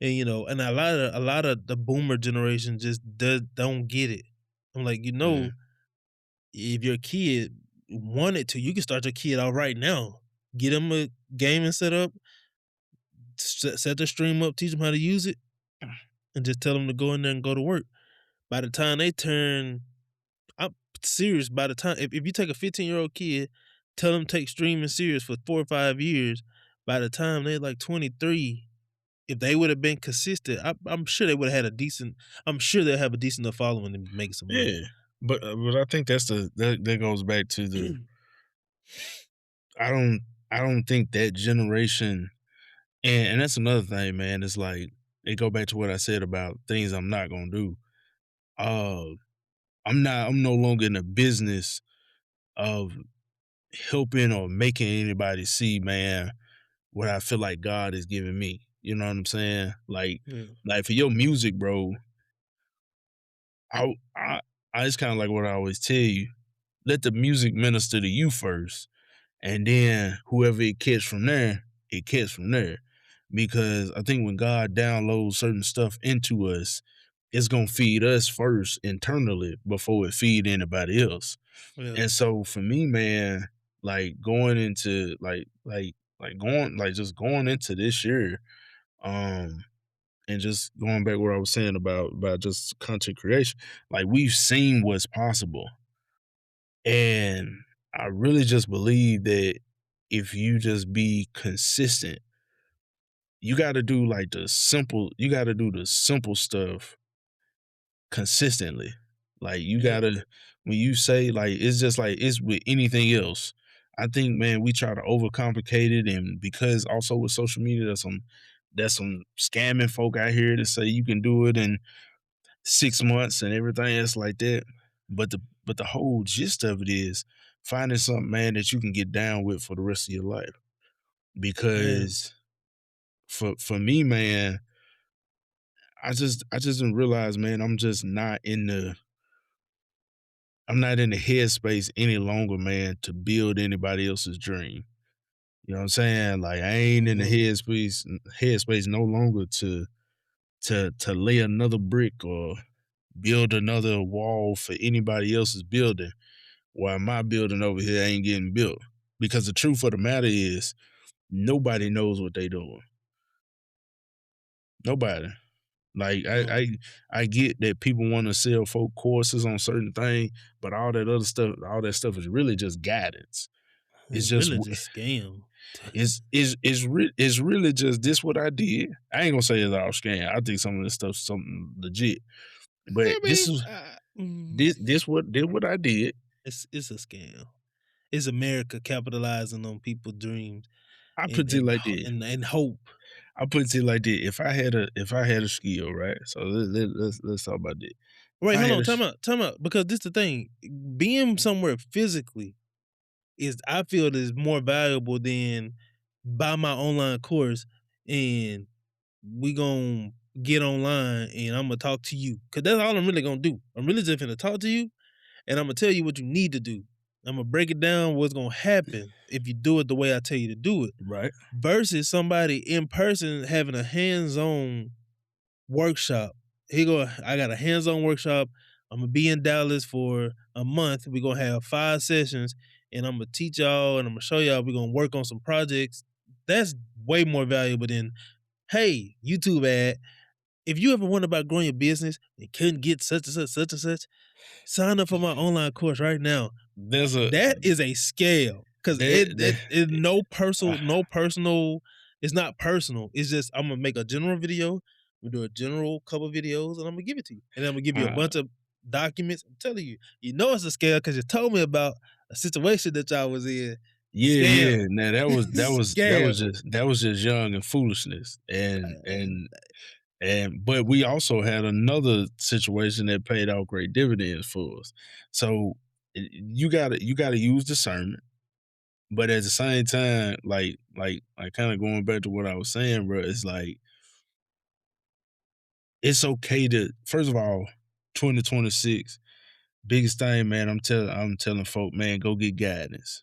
[SPEAKER 3] And and a lot of the boomer generation just don't get it. I'm like,
[SPEAKER 2] Mm.
[SPEAKER 3] if your kid wanted to, you can start your kid out right now. Get them a gaming setup, set the stream up, teach them how to use it, and just tell them to go in there and go to work. By the time they turn, I'm serious. By the time if you take a 15-year-old kid, tell them take streaming serious for 4 or 5 years, by the time they're like 23, if they would have been consistent, I'm sure they would have had a decent. I'm sure they'll have a decent enough following to make some money.
[SPEAKER 2] Yeah, but I think that goes back to the I don't I don't think that generation and that's another thing, man. It's like it go back to what I said about things I'm not gonna do. Uh, I'm no longer in the business of helping or making anybody see, man, what I feel like God is giving me. You know what I'm saying?
[SPEAKER 3] Yeah,
[SPEAKER 2] Like for your music, bro, I I, I it's kind of like what I always tell you. Let the music minister to you first, and then whoever it catch from there, it catch from there. Because I think when God downloads certain stuff into us, it's gonna feed us first internally before it feed anybody else.
[SPEAKER 3] yeah,
[SPEAKER 2] And so for me, man, like going into going just going into this year, um, and just going back where I was saying about just content creation, like we've seen what's possible. And I really just believe that if you just be consistent, you gotta do the simple stuff consistently. Like you
[SPEAKER 3] yep,
[SPEAKER 2] gotta when you say like it's just like it's with anything else. I think, man, we try to overcomplicate it, and because also with social media, there's some scamming folk out here that say you can do it in 6 months and everything else like that. But the whole gist of it is finding something, man, that you can get down with for the rest of your life.
[SPEAKER 3] man,
[SPEAKER 2] Because for me, man, I just didn't realize, man, I'm not in the headspace any longer, man, to build anybody else's dream. You know what I'm saying? Like I ain't in the
[SPEAKER 3] mhm,
[SPEAKER 2] headspace no longer to lay another brick or build another wall for anybody else's building while my building over here ain't getting built. Because the truth of the matter is nobody knows what they doing. Nobody. Like
[SPEAKER 3] no,
[SPEAKER 2] I get that people want to sell folk courses on certain things, but all that stuff is really just guidance. It's
[SPEAKER 3] it's
[SPEAKER 2] just
[SPEAKER 3] really just scam.
[SPEAKER 2] it's really just this what I did. I ain't gonna say it's all scam. I think some of this stuff's something legit. But
[SPEAKER 3] I
[SPEAKER 2] this
[SPEAKER 3] mean,
[SPEAKER 2] is this what I did.
[SPEAKER 3] it's a scam. It's America capitalizing on people's dreams
[SPEAKER 2] I
[SPEAKER 3] and
[SPEAKER 2] put it
[SPEAKER 3] and
[SPEAKER 2] like
[SPEAKER 3] ho-
[SPEAKER 2] this.
[SPEAKER 3] and hope.
[SPEAKER 2] I put it like this. If I had a skill, right? So let's talk about this. If
[SPEAKER 3] Wait,
[SPEAKER 2] I
[SPEAKER 3] hold
[SPEAKER 2] had
[SPEAKER 3] on,
[SPEAKER 2] a
[SPEAKER 3] time out, time out. Because this the thing, being somewhere physically is I feel is more valuable than buy my online course and we gonna get online and I'm gonna talk to you. Cause that's all I'm really gonna do. I'm really just gonna talk to you and I'm gonna tell you what you need to do. I'm gonna break it down what's gonna happen if you do it the way I tell you to do it.
[SPEAKER 2] right.
[SPEAKER 3] Versus somebody in person having a hands-on workshop. I got a hands-on workshop. I'm gonna be in Dallas for a month. We're gonna have 5 sessions, and I'm gonna teach y'all and I'm gonna show y'all. We're gonna work on some projects. That's way more valuable than, hey, YouTube ad. If you ever wonder about growing your business and couldn't get such and such, sign up for my online course right now.
[SPEAKER 2] There's a
[SPEAKER 3] That is a scale because
[SPEAKER 2] that
[SPEAKER 3] it
[SPEAKER 2] uh,
[SPEAKER 3] no personal. It's not personal. It's just I'm gonna make a general video. We do a general couple videos, and I'm gonna give it to you. And I'm gonna give you a
[SPEAKER 2] uh,
[SPEAKER 3] bunch of documents. I'm telling you, you know it's a scale because you told me about a situation that y'all was in.
[SPEAKER 2] yeah,
[SPEAKER 3] Scam,
[SPEAKER 2] yeah. Now
[SPEAKER 3] scam.
[SPEAKER 2] that was just young and foolishness. And but we also had another situation that paid out great dividends for us. So you gotta use discernment. But at the same time, like kind of going back to what I was saying, bro, it's like it's okay to first of all, 2026, biggest thing, man, I'm telling folk, man, go get guidance.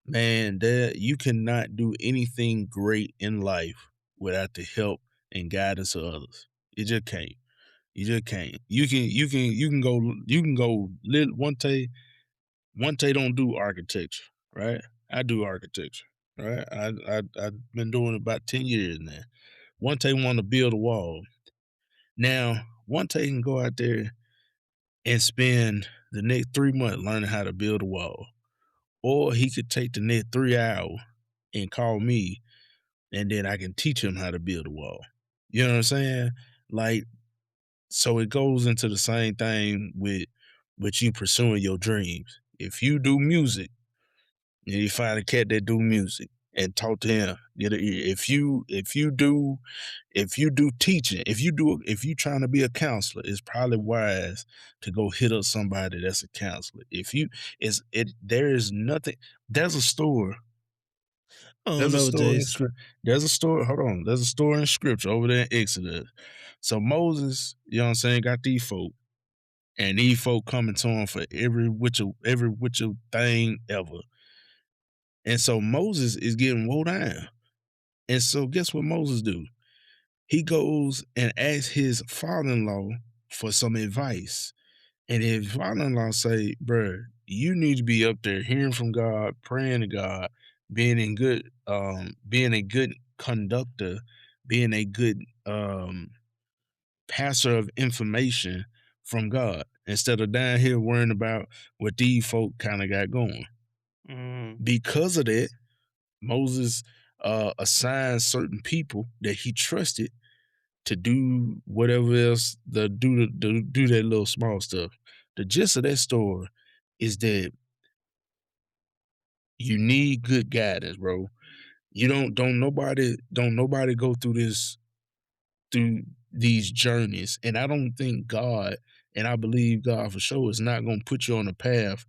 [SPEAKER 2] Man, that you cannot do anything great in life without the help and guidance of others. You just can't. You just can't. You can go one day don't do architecture, right? I do architecture, right? I've been doing it about 10 years now. One day want to build a wall. Now, one day can go out there. and spend the next 3 months learning how to build a wall. Or he could take the next 3 hours and call me, and then I can teach him how to build a wall. You know what I'm saying? Like, so it goes into the same thing with you pursuing your dreams. If you do music, and you find a cat that do music and talk to him. If you do teaching, if you trying to be a counselor, it's probably wise to go hit up somebody that's a counselor. If you there is nothing. There's a store.
[SPEAKER 3] I don't
[SPEAKER 2] There's a
[SPEAKER 3] know,
[SPEAKER 2] store in
[SPEAKER 3] Jason.
[SPEAKER 2] scripture. There's a store. Hold on. There's a store in scripture over there in Exodus. So Moses, you know what I'm saying, got these folk, and these folk coming to him for every which thing ever. And so Moses is getting woe down. And so guess what Moses do? He goes and asks his father-in-law for some advice. And his father-in-law say, bruh, you need to be up there hearing from God, praying to God, being a good conductor, being a good passer of information from God, instead of down here worrying about what these folk kind of got going. Because of that, Moses assigned certain people that he trusted to do whatever else, do that little small stuff. The gist of that story is that you need good guidance, bro. You don't nobody go through these journeys, and I don't think God, and I believe God for sure, is not gonna put you on a path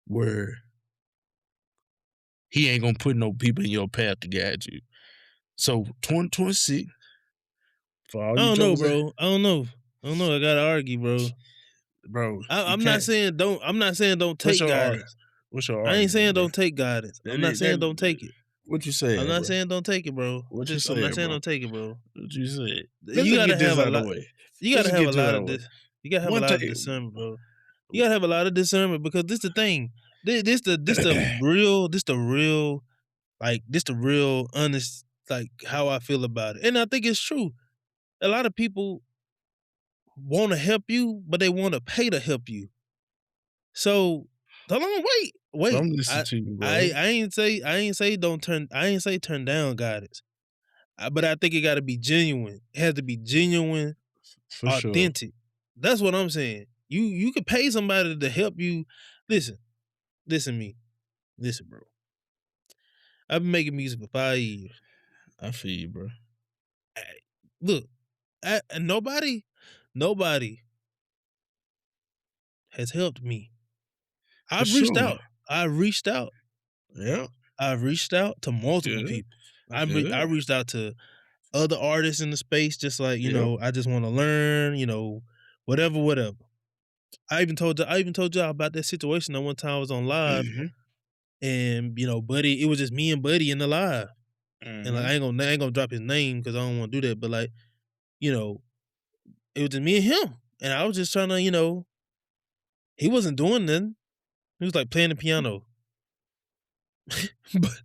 [SPEAKER 2] where He ain't gonna put no people in your path to guide you. So 2026, for all
[SPEAKER 3] I
[SPEAKER 2] you
[SPEAKER 3] don't know,
[SPEAKER 2] jokers,
[SPEAKER 3] bro. I don't know. I gotta argue, bro.
[SPEAKER 2] bro, you
[SPEAKER 3] I'm not
[SPEAKER 2] can't.
[SPEAKER 3] saying don't. I'm not saying don't
[SPEAKER 2] What's
[SPEAKER 3] take
[SPEAKER 2] your
[SPEAKER 3] guidance.
[SPEAKER 2] what's your
[SPEAKER 3] I ain't
[SPEAKER 2] argument,
[SPEAKER 3] saying
[SPEAKER 2] bro?
[SPEAKER 3] don't take guidance. I'm not saying don't take it.
[SPEAKER 2] What you
[SPEAKER 3] I'm
[SPEAKER 2] saying,
[SPEAKER 3] not
[SPEAKER 2] bro?
[SPEAKER 3] saying don't take it, bro.
[SPEAKER 2] What you
[SPEAKER 3] I'm not
[SPEAKER 2] saying,
[SPEAKER 3] saying
[SPEAKER 2] bro?
[SPEAKER 3] don't take it, bro.
[SPEAKER 2] What you said? Let's
[SPEAKER 3] You
[SPEAKER 2] just
[SPEAKER 3] gotta
[SPEAKER 2] get this
[SPEAKER 3] have a
[SPEAKER 2] out of the
[SPEAKER 3] lot.
[SPEAKER 2] way.
[SPEAKER 3] You
[SPEAKER 2] Let's
[SPEAKER 3] gotta
[SPEAKER 2] just
[SPEAKER 3] have
[SPEAKER 2] get
[SPEAKER 3] a
[SPEAKER 2] this
[SPEAKER 3] lot
[SPEAKER 2] out
[SPEAKER 3] of
[SPEAKER 2] of the way.
[SPEAKER 3] this. You gotta have a
[SPEAKER 2] One
[SPEAKER 3] lot of
[SPEAKER 2] take.
[SPEAKER 3] discernment, bro. You gotta have a lot of discernment, because this the thing. This the real like this the real honest, like, how I feel about it. And I think it's true. A lot of people want to help you, but they want to pay to help you. So hold on, wait.
[SPEAKER 2] I'm listening to you, bro.
[SPEAKER 3] I ain't say don't turn. I ain't say turn down guidance. But I think it got to be genuine. It has to be genuine,
[SPEAKER 2] For sure.
[SPEAKER 3] authentic. That's what I'm saying. You could pay somebody to help you. Listen, me. Listen, bro. I've been making music for 5 years.
[SPEAKER 2] I feel you, bro.
[SPEAKER 3] Look, nobody has helped me.
[SPEAKER 2] For
[SPEAKER 3] I've reached
[SPEAKER 2] sure.
[SPEAKER 3] out. I've reached out.
[SPEAKER 2] Yeah.
[SPEAKER 3] I've reached out to multiple
[SPEAKER 2] Good.
[SPEAKER 3] people. I
[SPEAKER 2] Good.
[SPEAKER 3] reached out to other artists in the space, just like,
[SPEAKER 2] Yep.
[SPEAKER 3] I just want to learn, whatever. I even told y'all about that situation that one time I was on live,
[SPEAKER 2] Mm-hmm.
[SPEAKER 3] and Buddy, it was just me and Buddy in the live. And like,
[SPEAKER 2] Mm-hmm.
[SPEAKER 3] I ain't gonna drop his name because I don't want to do that, but like, it was just me and him. And I was just trying to, he wasn't doing nothing. He was like playing the piano. but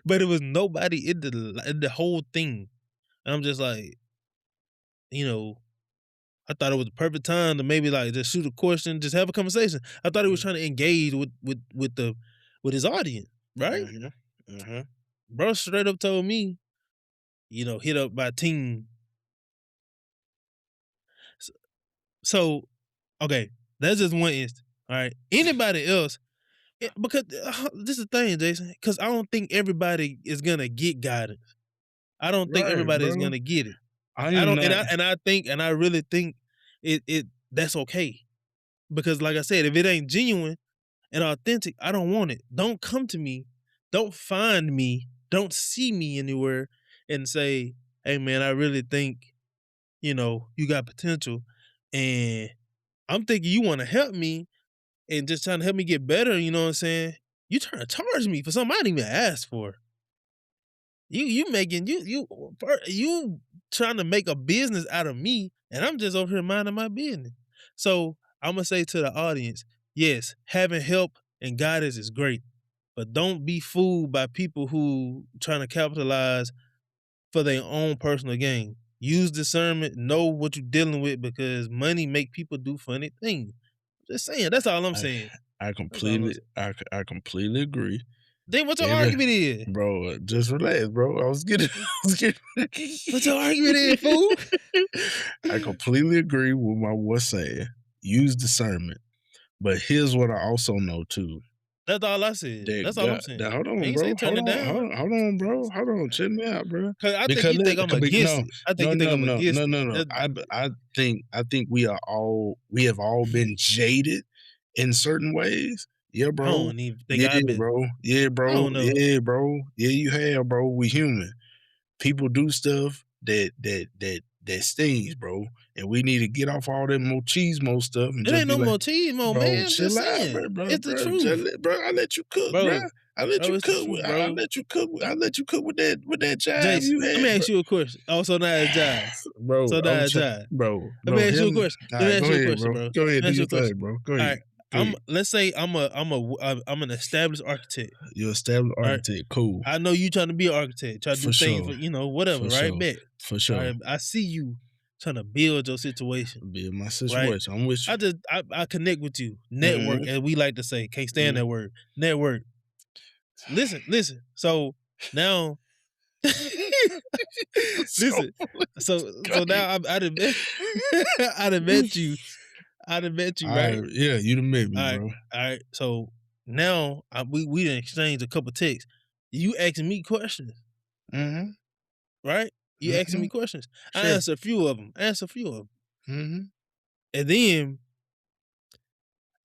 [SPEAKER 3] but it was nobody in the whole thing. And I'm just like, I thought it was the perfect time to maybe like just shoot a question, just have a conversation. I thought he was trying to engage with his audience, right?
[SPEAKER 2] Mm-hmm. Mm-hmm.
[SPEAKER 3] Bro straight up told me, hit up by team. So okay, that's just one instance. All right, anybody else? Because this is the thing, Jason. Because I don't think everybody is gonna get guidance. I don't think
[SPEAKER 2] Right,
[SPEAKER 3] everybody is
[SPEAKER 2] bro.
[SPEAKER 3] gonna get it.
[SPEAKER 2] I
[SPEAKER 3] I
[SPEAKER 2] am
[SPEAKER 3] don't,
[SPEAKER 2] not.
[SPEAKER 3] and I really think it that's okay. Because like I said, if it ain't genuine and authentic, I don't want it. Don't come to me. Don't find me. Don't see me anywhere and say, "Hey man, I really think, you got potential." And I'm thinking you want to help me and just trying to help me get better, you know what I'm saying? You trying to charge me for something I didn't even ask for. You making you trying to make a business out of me, and I'm just over here minding my business. So I'm gonna say to the audience, yes, having help and guidance is great, but don't be fooled by people who trying to capitalize for their own personal gain. Use discernment, know what you're dealing with, because money make people do funny things. Just saying. That's all I'm saying.
[SPEAKER 2] I
[SPEAKER 3] That's all I'm
[SPEAKER 2] completely,
[SPEAKER 3] saying.
[SPEAKER 2] I completely agree.
[SPEAKER 3] Then what your argument is?
[SPEAKER 2] Bro, just relax, bro. I was getting.
[SPEAKER 3] What your argument is, fool?
[SPEAKER 2] I completely agree with my what's saying. Use discernment, but here's what I also know too.
[SPEAKER 3] That's all I said.
[SPEAKER 2] That
[SPEAKER 3] That's all I'm
[SPEAKER 2] God,
[SPEAKER 3] saying.
[SPEAKER 2] that, hold
[SPEAKER 3] I
[SPEAKER 2] on,
[SPEAKER 3] ain't say
[SPEAKER 2] bro.
[SPEAKER 3] turn it down.
[SPEAKER 2] Hold on, bro. Hold on. Check me out, bro.
[SPEAKER 3] Cause I think
[SPEAKER 2] Because
[SPEAKER 3] you think I'm against
[SPEAKER 2] no,
[SPEAKER 3] it. I think you think I'm against it.
[SPEAKER 2] no. I think we have all been jaded in certain ways. Yeah,
[SPEAKER 3] I
[SPEAKER 2] bro.
[SPEAKER 3] don't even think
[SPEAKER 2] Yeah,
[SPEAKER 3] I've been.
[SPEAKER 2] bro. Yeah,
[SPEAKER 3] I
[SPEAKER 2] bro.
[SPEAKER 3] don't know.
[SPEAKER 2] Yeah, bro. Yeah, you have, bro. We human. People do stuff that stings, bro. And we need to get off all that machismo stuff and
[SPEAKER 3] It
[SPEAKER 2] just
[SPEAKER 3] ain't
[SPEAKER 2] be
[SPEAKER 3] no
[SPEAKER 2] like,
[SPEAKER 3] more cheese,
[SPEAKER 2] bro,
[SPEAKER 3] man. I'm
[SPEAKER 2] chill
[SPEAKER 3] just
[SPEAKER 2] out,
[SPEAKER 3] saying.
[SPEAKER 2] bro.
[SPEAKER 3] It's the
[SPEAKER 2] Just
[SPEAKER 3] truth,
[SPEAKER 2] I let you cook, bro.
[SPEAKER 3] bro.
[SPEAKER 2] I let you
[SPEAKER 3] It's the
[SPEAKER 2] cook.
[SPEAKER 3] truth,
[SPEAKER 2] I
[SPEAKER 3] bro.
[SPEAKER 2] let you cook. I let you cook with that jive
[SPEAKER 3] Jason,
[SPEAKER 2] you
[SPEAKER 3] let me
[SPEAKER 2] had, bro.
[SPEAKER 3] ask you a question. Oh, so now it's jive.
[SPEAKER 2] Bro,
[SPEAKER 3] So now it's jive.
[SPEAKER 2] bro.
[SPEAKER 3] Let me ask you a
[SPEAKER 2] Him.
[SPEAKER 3] question.
[SPEAKER 2] All
[SPEAKER 3] Let me
[SPEAKER 2] right,
[SPEAKER 3] ask
[SPEAKER 2] go
[SPEAKER 3] you a
[SPEAKER 2] ahead,
[SPEAKER 3] question,
[SPEAKER 2] bro.
[SPEAKER 3] bro.
[SPEAKER 2] Go ahead,
[SPEAKER 3] Let me
[SPEAKER 2] do
[SPEAKER 3] ask you
[SPEAKER 2] your
[SPEAKER 3] a question.
[SPEAKER 2] thing, bro. Go
[SPEAKER 3] All
[SPEAKER 2] ahead.
[SPEAKER 3] right. Let's say I'm an established architect.
[SPEAKER 2] You're a established
[SPEAKER 3] All right.
[SPEAKER 2] architect, cool.
[SPEAKER 3] I know you trying to be an architect, try to do things for whatever,
[SPEAKER 2] For
[SPEAKER 3] right?
[SPEAKER 2] sure.
[SPEAKER 3] Bet.
[SPEAKER 2] For
[SPEAKER 3] All
[SPEAKER 2] sure.
[SPEAKER 3] right. I see you trying to build your situation.
[SPEAKER 2] Build my
[SPEAKER 3] Right.
[SPEAKER 2] situation. I'm with you.
[SPEAKER 3] I connect with you. Network, as we like to say. Can't stand that word. Network. Listen. So now listen. So now I done met I done met you. I done met you, right?
[SPEAKER 2] Yeah, you done met me,
[SPEAKER 3] All right.
[SPEAKER 2] bro.
[SPEAKER 3] All right. So now we done exchanged a couple texts. You asking me questions,
[SPEAKER 2] Mm-hmm.
[SPEAKER 3] right? You asking me questions. I
[SPEAKER 2] Sure.
[SPEAKER 3] answer a few of them.
[SPEAKER 2] Mm-hmm.
[SPEAKER 3] And then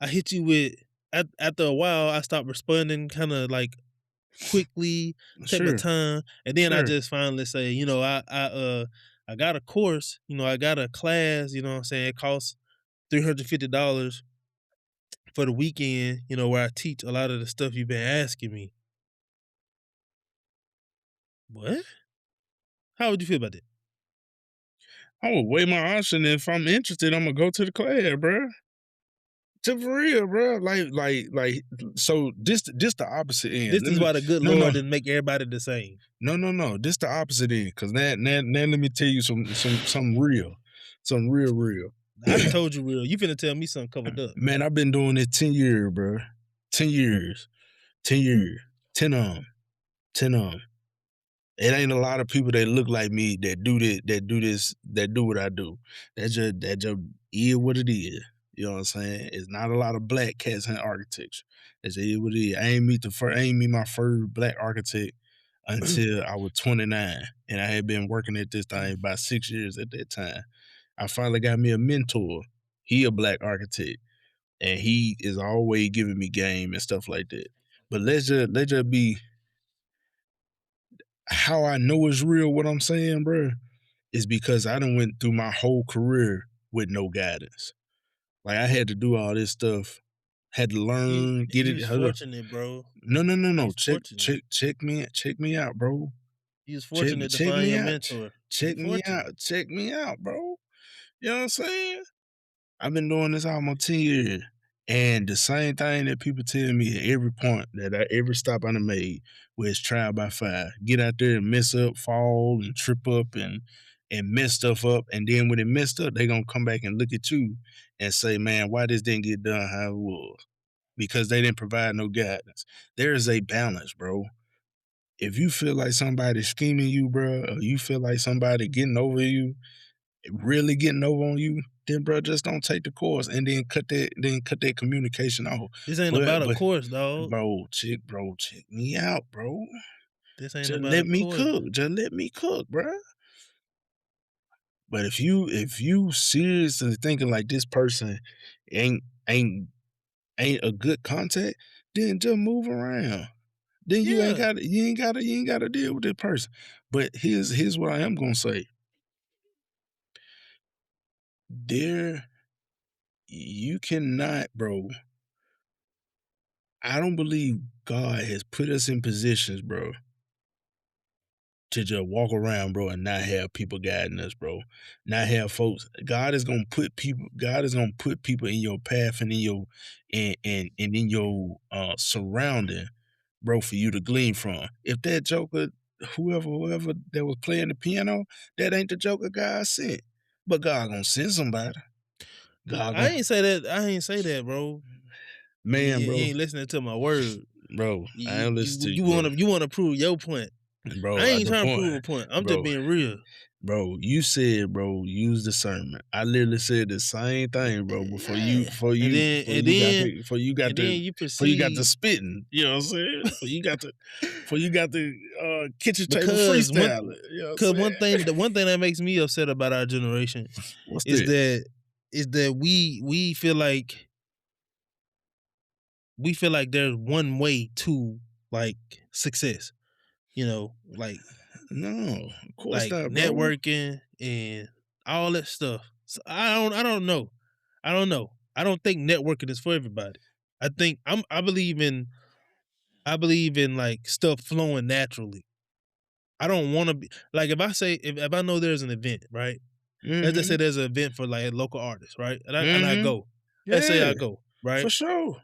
[SPEAKER 3] I hit you with after a while, I stopped responding kind of like quickly, take my
[SPEAKER 2] Sure.
[SPEAKER 3] time, and then I
[SPEAKER 2] Sure.
[SPEAKER 3] just finally say, I got a course, I got a class, you know what I'm saying? It costs $350 for the weekend, where I teach a lot of the stuff you've been asking me. What? How would you feel about that?
[SPEAKER 2] I would weigh my option. If I'm interested, I'm gonna go to the class, bro. To for real, bro. Like. So this the opposite end.
[SPEAKER 3] This is why the good Lord didn't make everybody the same.
[SPEAKER 2] No. This the opposite end. Cause now let me tell you some real, some real.
[SPEAKER 3] I done told you real. You finna tell me something covered up.
[SPEAKER 2] Man, I've been doing this 10 years, bro. 10 years. 10 years. 10 of them. 10 of them. It ain't a lot of people that look like me that do what I do. That just is what it is. You know what I'm saying? It's not a lot of black cats in architecture. That's it what it is. I ain't meet my first black architect until I was 29. And I had been working at this thing about 6 years at that time. I finally got me a mentor. He a black architect. And he is always giving me game and stuff like that. But let's just be how I know it's real. What I'm saying, bro, is because I done went through my whole career with no guidance. Like I had to do all this stuff, had to learn, get it.
[SPEAKER 3] You fortunate, bro.
[SPEAKER 2] No. Check me out, bro.
[SPEAKER 3] You was fortunate to find your mentor.
[SPEAKER 2] Check me out, bro. You know what I'm saying? I've been doing this almost 10 years. And the same thing that people tell me at every point every stop I done made was trial by fire. Get out there and mess up, fall and trip up and mess stuff up. And then when it messed up, they gonna come back and look at you and say, man, why this didn't get done how it was? Because they didn't provide no guidance. There is a balance, bro. If you feel like somebody's scheming you, bro, or you feel like somebody getting over you, really getting over on you, then bro, just don't take the course and then cut that communication off.
[SPEAKER 3] This ain't about a course, dog.
[SPEAKER 2] Bro, check me out, bro.
[SPEAKER 3] This ain't
[SPEAKER 2] Just
[SPEAKER 3] about
[SPEAKER 2] let
[SPEAKER 3] a
[SPEAKER 2] me
[SPEAKER 3] course.
[SPEAKER 2] cook. Just let me cook, bro. But if you seriously thinking like this person ain't a good contact, then just move around. Then you ain't gotta deal with this person. But here's what I am gonna say. You cannot, bro. I don't believe God has put us in positions, bro, to just walk around, bro, and not have people guiding us, bro. Not have folks. God is gonna put people in your path and in your and in your surrounding, bro, for you to glean from. If that joker, whoever that was playing the piano, that ain't the joker God sent. But God gonna send somebody.
[SPEAKER 3] I ain't say that. I ain't say that, bro.
[SPEAKER 2] Man,
[SPEAKER 3] You
[SPEAKER 2] bro,
[SPEAKER 3] ain't listening to my word.
[SPEAKER 2] bro, I don't listen to you,
[SPEAKER 3] You want to prove your point.
[SPEAKER 2] bro.
[SPEAKER 3] I ain't
[SPEAKER 2] The
[SPEAKER 3] trying to
[SPEAKER 2] point,
[SPEAKER 3] prove a point. I'm
[SPEAKER 2] bro,
[SPEAKER 3] just being real.
[SPEAKER 2] bro. You said, bro, use discernment. I literally said the same thing, bro. Before you got
[SPEAKER 3] you
[SPEAKER 2] the
[SPEAKER 3] proceed
[SPEAKER 2] spitting. You know what I'm saying? Before you got the kitchen table
[SPEAKER 3] because
[SPEAKER 2] freestyling. You know what I'm
[SPEAKER 3] Cause
[SPEAKER 2] saying?
[SPEAKER 3] the one thing that makes me upset about our generation
[SPEAKER 2] What's
[SPEAKER 3] is
[SPEAKER 2] that?
[SPEAKER 3] that we feel like there's one way to like success. You know,
[SPEAKER 2] No, of course not, bro.
[SPEAKER 3] networking and all that stuff. So I don't know. I don't know. I don't think networking is for everybody. I think I believe in like stuff flowing naturally. I don't want to be like if I know there's an event, right? Let's just say
[SPEAKER 2] Mm-hmm.
[SPEAKER 3] there's an event for like local artists, right? And I
[SPEAKER 2] Mm-hmm.
[SPEAKER 3] go. Let's say
[SPEAKER 2] Yeah,
[SPEAKER 3] I go,
[SPEAKER 2] for
[SPEAKER 3] right?
[SPEAKER 2] sure.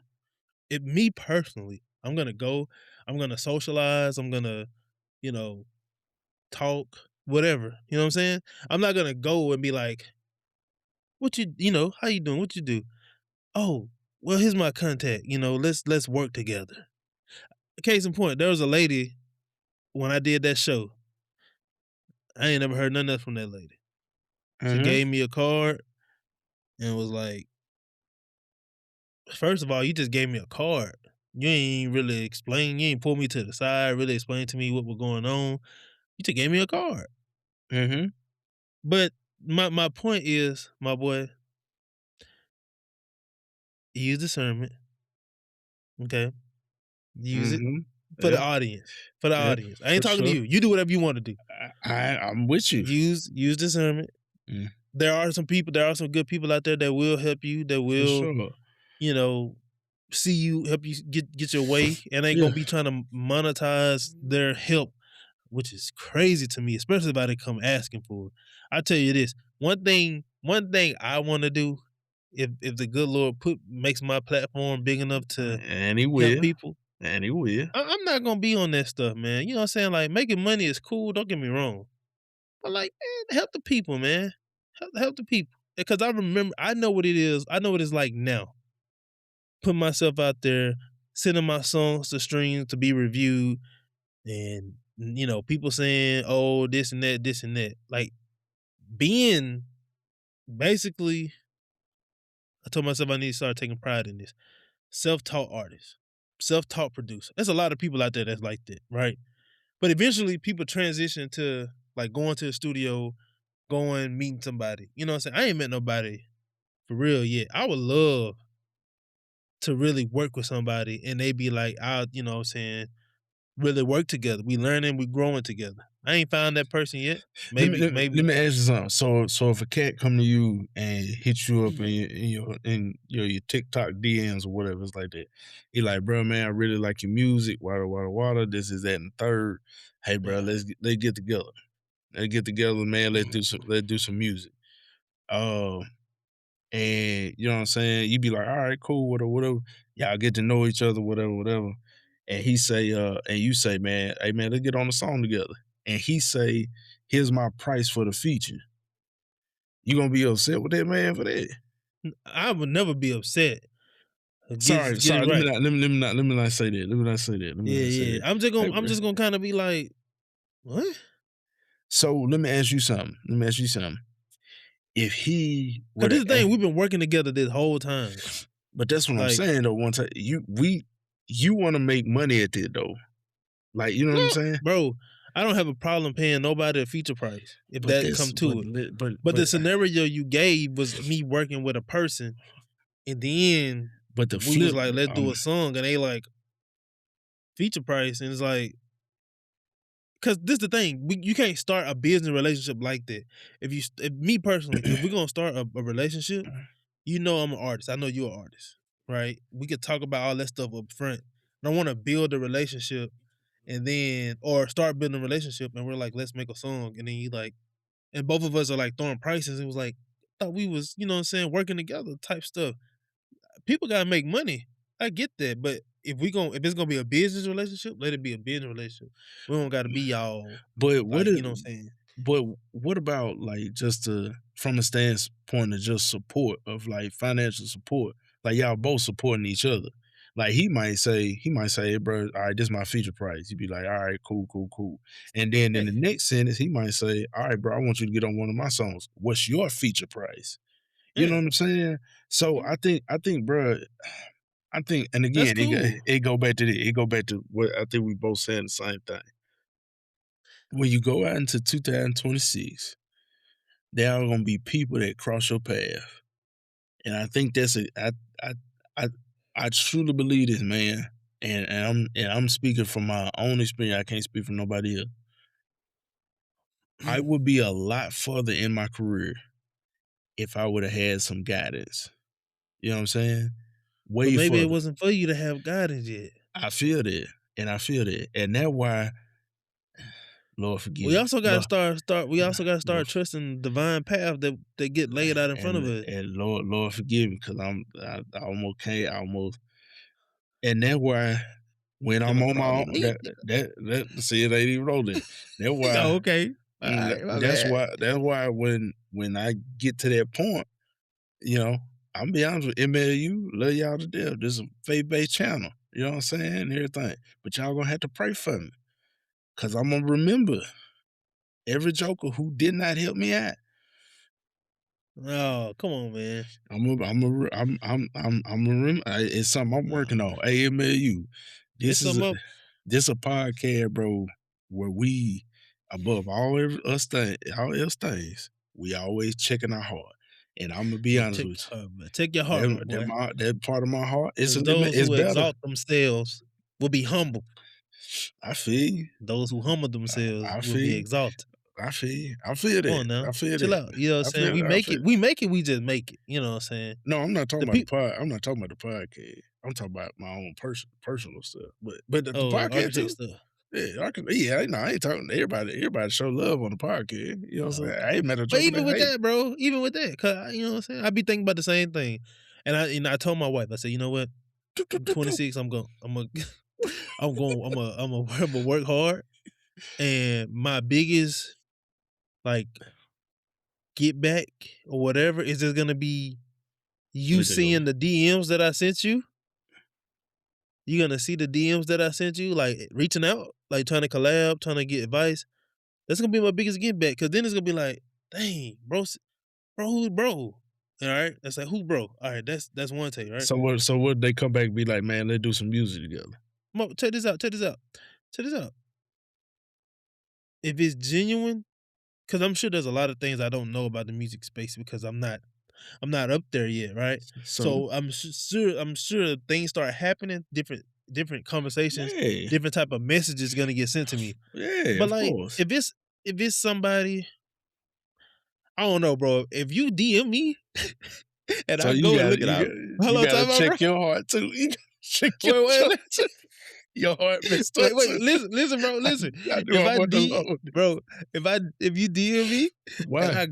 [SPEAKER 3] If me personally, I'm gonna go, I'm gonna socialize, I'm gonna, you know, talk, whatever. You know what I'm saying? I'm not gonna go and be like, what how you doing? What you do? Oh, well, here's my contact. Let's work together. Case in point, there was a lady when I did that show. I ain't never heard nothing else from that lady. She
[SPEAKER 2] Mm-hmm.
[SPEAKER 3] gave me a card and was like, first of all, you just gave me a card. You ain't really explain. You ain't pull me to the side, really explain to me what was going on. You just gave me a card.
[SPEAKER 2] Mm-hmm.
[SPEAKER 3] But my point is, my boy, use discernment. Okay, use it
[SPEAKER 2] Mm-hmm.
[SPEAKER 3] for the
[SPEAKER 2] Yeah,
[SPEAKER 3] audience. For the
[SPEAKER 2] yeah,
[SPEAKER 3] audience. I
[SPEAKER 2] for
[SPEAKER 3] ain't talking to
[SPEAKER 2] sure.
[SPEAKER 3] you. You do whatever you want to do.
[SPEAKER 2] I'm with you.
[SPEAKER 3] Use discernment.
[SPEAKER 2] Mm.
[SPEAKER 3] There are some people. There are some good people out there that will help you. That
[SPEAKER 2] For
[SPEAKER 3] will,
[SPEAKER 2] sure.
[SPEAKER 3] see you, help you get your way, and ain't
[SPEAKER 2] Yeah.
[SPEAKER 3] gonna be trying to monetize their help, which is crazy to me, especially if they come asking for it. I tell you this, one thing I want to do, if the good Lord makes my platform big enough to
[SPEAKER 2] And he
[SPEAKER 3] help
[SPEAKER 2] will.
[SPEAKER 3] people,
[SPEAKER 2] And he will.
[SPEAKER 3] I'm not gonna be on that stuff, man. You know what I'm saying? Like making money is cool. Don't get me wrong, but like, man, help the people, man. Help the people. Because I know what it is. I know what it's like now. Put myself out there, sending my songs to stream to be reviewed, and people saying, "Oh, this and that, this and that." Like being basically, I told myself I need to start taking pride in this. Self-taught artist, self-taught producer. There's a lot of people out there that's like that, right? But eventually, people transition to like going to the studio, going meeting somebody. You know what I'm saying? I ain't met nobody for real yet. I would love to really work with somebody and they be like, what I'm saying, really work together. We learning, we growing together. I ain't found that person yet. Maybe.
[SPEAKER 2] Let me ask you something. So if a cat come to you and hit you up in your TikTok DMs or whatever, it's like that. He like, bro, man, I really like your music. Water. This is that and the third. Hey, bro,
[SPEAKER 3] Yeah.
[SPEAKER 2] let's get together. Let's get together, man. Let's do some music. And you know what I'm saying? You be like, all right, cool, whatever. Y'all get to know each other, whatever. And he say, and you say, man, hey man, let's get on the song together. And he say, here's my price for the feature. You gonna be upset with that man for that?
[SPEAKER 3] I would never be upset.
[SPEAKER 2] Sorry.
[SPEAKER 3] Get it
[SPEAKER 2] Let
[SPEAKER 3] right.
[SPEAKER 2] me not say that. Let me not say
[SPEAKER 3] Yeah.
[SPEAKER 2] that. Hey,
[SPEAKER 3] I'm
[SPEAKER 2] bro.
[SPEAKER 3] just gonna kind of be like, what?
[SPEAKER 2] So let me ask you something. If he
[SPEAKER 3] Cause
[SPEAKER 2] would
[SPEAKER 3] this
[SPEAKER 2] have,
[SPEAKER 3] is the thing, we've been working together this whole time.
[SPEAKER 2] but that's what I'm
[SPEAKER 3] Like,
[SPEAKER 2] saying though. One time, you want to make money at it though. Like, you know what I'm saying?
[SPEAKER 3] bro, I don't have a problem paying nobody a feature price if
[SPEAKER 2] But
[SPEAKER 3] that
[SPEAKER 2] this,
[SPEAKER 3] come to it. But the
[SPEAKER 2] but
[SPEAKER 3] scenario you gave was me working with a person, and then
[SPEAKER 2] but the
[SPEAKER 3] we was
[SPEAKER 2] flip,
[SPEAKER 3] like, let's do a song, and they like feature price, and it's like, cause this is the thing, you can't start a business relationship like that. If me personally, if we're gonna start a relationship, I'm an artist. I know you're an artist, right? We could talk about all that stuff up front. I don't want to build a relationship and then or start building a relationship and we're like, let's make a song, and then you like, and both of us are like throwing prices. It was like, I thought we was, what I'm saying, working together type stuff. People gotta make money. I get that, but if it's gonna be a business relationship, let it be a business relationship. We don't gotta be y'all
[SPEAKER 2] but what
[SPEAKER 3] like,
[SPEAKER 2] if,
[SPEAKER 3] what I'm saying.
[SPEAKER 2] But what about like just from a standpoint of just support of like financial support? Like y'all both supporting each other. Like he might say, "Hey, bro, all right, this is my feature price." You'd be like, "All right, cool, cool, cool." And then in the next sentence, he might say, "All right, bro, I want you to get on one of my songs. What's your feature price?" You know
[SPEAKER 3] Yeah,
[SPEAKER 2] what I'm saying? So
[SPEAKER 3] mm,
[SPEAKER 2] I think, bro, and
[SPEAKER 3] that's
[SPEAKER 2] again,
[SPEAKER 3] cool.
[SPEAKER 2] it go back to what I think we both saying the same thing. When you go out into 2026, there are gonna be people that cross your path, and I think that's a I I I truly believe this, man, and I'm speaking from my own experience. I can't speak for nobody else. I would be a lot further in my career if I would have had some guidance. You know what I'm saying?
[SPEAKER 3] But
[SPEAKER 2] Way
[SPEAKER 3] maybe it
[SPEAKER 2] further.
[SPEAKER 3] wasn't for you to have guidance yet.
[SPEAKER 2] I feel that, and I feel that, and that's why, Lord forgive
[SPEAKER 3] We
[SPEAKER 2] me,
[SPEAKER 3] also gotta
[SPEAKER 2] Lord,
[SPEAKER 3] start we also gotta
[SPEAKER 2] Lord,
[SPEAKER 3] start trusting divine path that get laid out in front of us.
[SPEAKER 2] and Lord forgive me, because I almost can't, I almost, and that's why when I'm
[SPEAKER 3] Finna
[SPEAKER 2] on my
[SPEAKER 3] crawl
[SPEAKER 2] own,
[SPEAKER 3] in deep.
[SPEAKER 2] that see, it ain't even rolling. That's why,
[SPEAKER 3] Oh, okay. Alright, my bad.
[SPEAKER 2] that's why when I get to that point, you know, I'm be honest with MLU, love y'all to death. This is a faith-based channel. You know what I'm saying? And everything. But y'all gonna have to pray for me. Cause I'm gonna remember every joker who did not help me out.
[SPEAKER 3] Oh, come on, man.
[SPEAKER 2] I'm a it's something I'm
[SPEAKER 3] Nah,
[SPEAKER 2] working on.
[SPEAKER 3] man.
[SPEAKER 2] AMLU.
[SPEAKER 3] It's
[SPEAKER 2] This is
[SPEAKER 3] something up.
[SPEAKER 2] this a podcast, bro, where we above all else things, we always checking our heart. And I'm gonna be
[SPEAKER 3] Yeah,
[SPEAKER 2] honest
[SPEAKER 3] check
[SPEAKER 2] with
[SPEAKER 3] your heart, man. Check your heart, my boy.
[SPEAKER 2] that part of my heart,
[SPEAKER 3] Because those
[SPEAKER 2] it's
[SPEAKER 3] who
[SPEAKER 2] better.
[SPEAKER 3] exalt themselves will be humble.
[SPEAKER 2] I feel you.
[SPEAKER 3] Those who humble themselves
[SPEAKER 2] I
[SPEAKER 3] will
[SPEAKER 2] feel
[SPEAKER 3] be
[SPEAKER 2] you.
[SPEAKER 3] exalted.
[SPEAKER 2] I feel you. I feel
[SPEAKER 3] Come
[SPEAKER 2] that.
[SPEAKER 3] on now.
[SPEAKER 2] I feel
[SPEAKER 3] Chill
[SPEAKER 2] that.
[SPEAKER 3] out. You know what I'm
[SPEAKER 2] I
[SPEAKER 3] saying?
[SPEAKER 2] feel
[SPEAKER 3] We
[SPEAKER 2] it. I
[SPEAKER 3] make
[SPEAKER 2] feel
[SPEAKER 3] it.
[SPEAKER 2] it.
[SPEAKER 3] We make it, we just make it. You know what I'm saying?
[SPEAKER 2] No, I'm not talking
[SPEAKER 3] The
[SPEAKER 2] about the
[SPEAKER 3] people
[SPEAKER 2] pod. I'm not talking about the podcast. I'm talking about my own personal stuff. But the
[SPEAKER 3] oh,
[SPEAKER 2] podcast
[SPEAKER 3] architect
[SPEAKER 2] too.
[SPEAKER 3] stuff.
[SPEAKER 2] Yeah, I can. Yeah, I ain't talking to everybody. Everybody show love on the podcast. You know what
[SPEAKER 3] Oh,
[SPEAKER 2] I'm saying?
[SPEAKER 3] okay.
[SPEAKER 2] I ain't met a
[SPEAKER 3] But
[SPEAKER 2] joker
[SPEAKER 3] even
[SPEAKER 2] that
[SPEAKER 3] with
[SPEAKER 2] hate.
[SPEAKER 3] that, bro, even with that, cause you know what I'm saying, I be thinking about the same thing, and I told my wife, I said, you know what, I'm 26, I'm gonna work hard, and my biggest like get back or whatever is just gonna be
[SPEAKER 2] Let
[SPEAKER 3] you
[SPEAKER 2] me take over.
[SPEAKER 3] seeing the DMs that I sent you. You're gonna see the DMs that I sent you, like reaching out, like trying to collab, trying to get advice. That's gonna be my biggest get back, cause then it's gonna be like, dang, bro, who's bro? Alright, that's like, who's bro? Alright, that's Wontae, right?
[SPEAKER 2] So what they come back and be like, man, let's do some music together.
[SPEAKER 3] Mo, check this out, check this out, check this out. If it's genuine, because I'm sure there's a lot of things I don't know about the music space because I'm not up there yet, right?
[SPEAKER 2] So
[SPEAKER 3] So I'm sure things start happening, different conversations,
[SPEAKER 2] yeah,
[SPEAKER 3] different type of messages gonna get sent to me.
[SPEAKER 2] yeah,
[SPEAKER 3] But
[SPEAKER 2] of
[SPEAKER 3] like,
[SPEAKER 2] course.
[SPEAKER 3] if it's somebody, I don't know, bro. If you DM me and
[SPEAKER 2] So
[SPEAKER 3] I go and look it up,
[SPEAKER 2] you
[SPEAKER 3] hello,
[SPEAKER 2] gotta
[SPEAKER 3] time out, bro.
[SPEAKER 2] check your heart too. You gotta check
[SPEAKER 3] Wait,
[SPEAKER 2] your heart messed up
[SPEAKER 3] wait,
[SPEAKER 2] too.
[SPEAKER 3] listen, bro, listen.
[SPEAKER 2] I do
[SPEAKER 3] If
[SPEAKER 2] I
[SPEAKER 3] I
[SPEAKER 2] want to
[SPEAKER 3] D
[SPEAKER 2] load.
[SPEAKER 3] bro, if you DM me and
[SPEAKER 2] Why?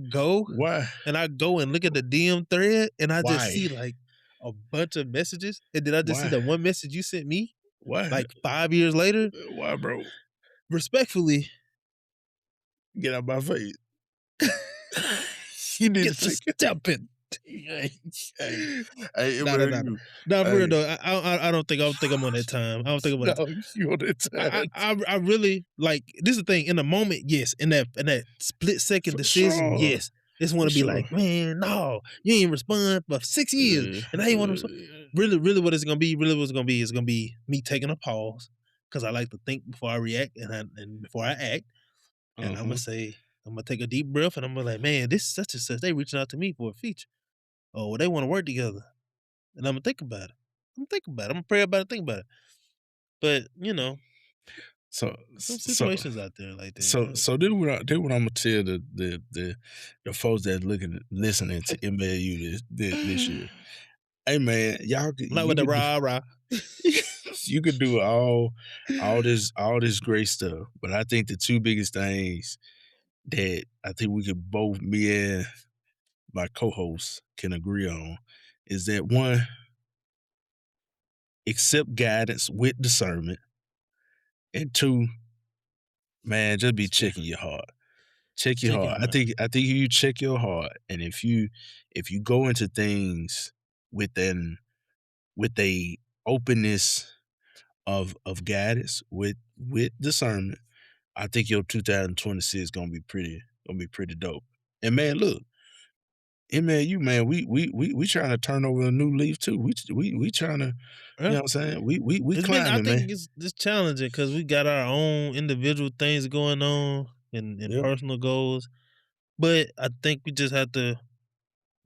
[SPEAKER 2] Why?
[SPEAKER 3] I go and look at the DM thread and I just
[SPEAKER 2] Why?
[SPEAKER 3] see like a bunch of messages, and then I just see
[SPEAKER 2] Why?
[SPEAKER 3] the one message you sent me
[SPEAKER 2] Why?
[SPEAKER 3] like 5 years later,
[SPEAKER 2] Why, bro?
[SPEAKER 3] respectfully,
[SPEAKER 2] Get out my face. You need to
[SPEAKER 3] get to
[SPEAKER 2] check it.
[SPEAKER 3] stepping.
[SPEAKER 2] Hey, hey, hey,
[SPEAKER 3] Nah, nah, nah, nah. Nah, for real
[SPEAKER 2] hey,
[SPEAKER 3] though. I don't think I'm on that time. I don't think I'm on that.
[SPEAKER 2] no, you on that time.
[SPEAKER 3] I really like this is the thing. In the moment, yes. In that split second
[SPEAKER 2] For
[SPEAKER 3] decision,
[SPEAKER 2] sure.
[SPEAKER 3] yes. Just want
[SPEAKER 2] For
[SPEAKER 3] to be
[SPEAKER 2] sure.
[SPEAKER 3] like, man, no, you ain't respond for 6 years,
[SPEAKER 2] Uh,
[SPEAKER 3] and now you want to respond.
[SPEAKER 2] uh,
[SPEAKER 3] Really, what it's gonna be? Really, what's gonna be is gonna be me taking a pause because I like to think before I react and before I act, and I'm gonna
[SPEAKER 2] uh-huh.
[SPEAKER 3] say I'm gonna take a deep breath and I'm gonna like, man, this such and such. They reaching out to me for a feature, or they want to work together, and I'm gonna think about it. I'm gonna think about it. I'm gonna pray about it, think about it. But you know,
[SPEAKER 2] So
[SPEAKER 3] some
[SPEAKER 2] so
[SPEAKER 3] situations out there like that.
[SPEAKER 2] so then what I'm gonna tell the folks that listening to MLU this year. Hey man,
[SPEAKER 3] Not with
[SPEAKER 2] you
[SPEAKER 3] the
[SPEAKER 2] could do
[SPEAKER 3] rah rah.
[SPEAKER 2] you could do all this great stuff, but I think the two biggest things that I think we could both, me and my co-host, can agree on is that one, accept guidance with discernment, and two, man, just be checking your heart. Check your heart. I think you check your heart, and if you go into things with with a openness of guidance, with discernment, I think your 2026 gonna be pretty dope. And man, look, MLU, man, we trying to turn over a new leaf too. We trying to, you know
[SPEAKER 3] Yeah.
[SPEAKER 2] what I'm saying? We
[SPEAKER 3] It's been I
[SPEAKER 2] climbing, man.
[SPEAKER 3] think it's challenging because we got our own individual things going on and
[SPEAKER 2] Yep.
[SPEAKER 3] personal goals, but I think we just have to,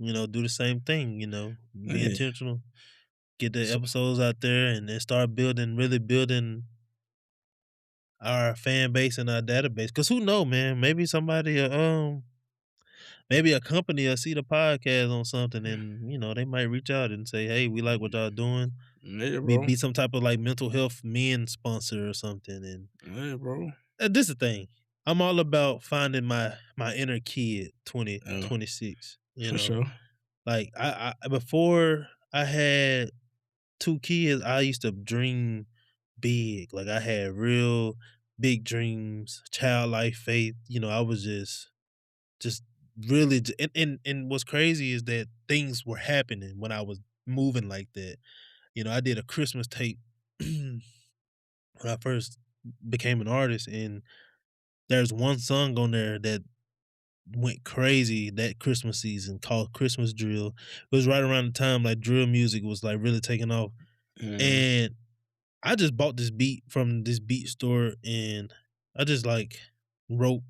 [SPEAKER 3] do the same thing, be
[SPEAKER 2] Yeah.
[SPEAKER 3] intentional, get the
[SPEAKER 2] So,
[SPEAKER 3] episodes out there, and then start really building our fan base and our database. Cause who know, man? Maybe somebody, maybe a company will see the podcast on something, and they might reach out and say, "Hey, we like what y'all doing."
[SPEAKER 2] yeah,
[SPEAKER 3] Be
[SPEAKER 2] bro.
[SPEAKER 3] be some type of like mental health men sponsor or something. And
[SPEAKER 2] Yeah, bro.
[SPEAKER 3] this is the thing. I'm all about finding my inner kid.
[SPEAKER 2] Yeah,
[SPEAKER 3] 2026.
[SPEAKER 2] for sure.
[SPEAKER 3] Like I before I had 2 kids, I used to dream big. Like I had real big dreams, childlike faith. I was just really and what's crazy is that things were happening when I was moving like that. I did a Christmas tape when I first became an artist, and there's one song on there that went crazy that Christmas season called Christmas Drill. It was right around the time like drill music was like really taking off.
[SPEAKER 2] Yeah.
[SPEAKER 3] And I just bought this beat from this beat store, and I just like wrote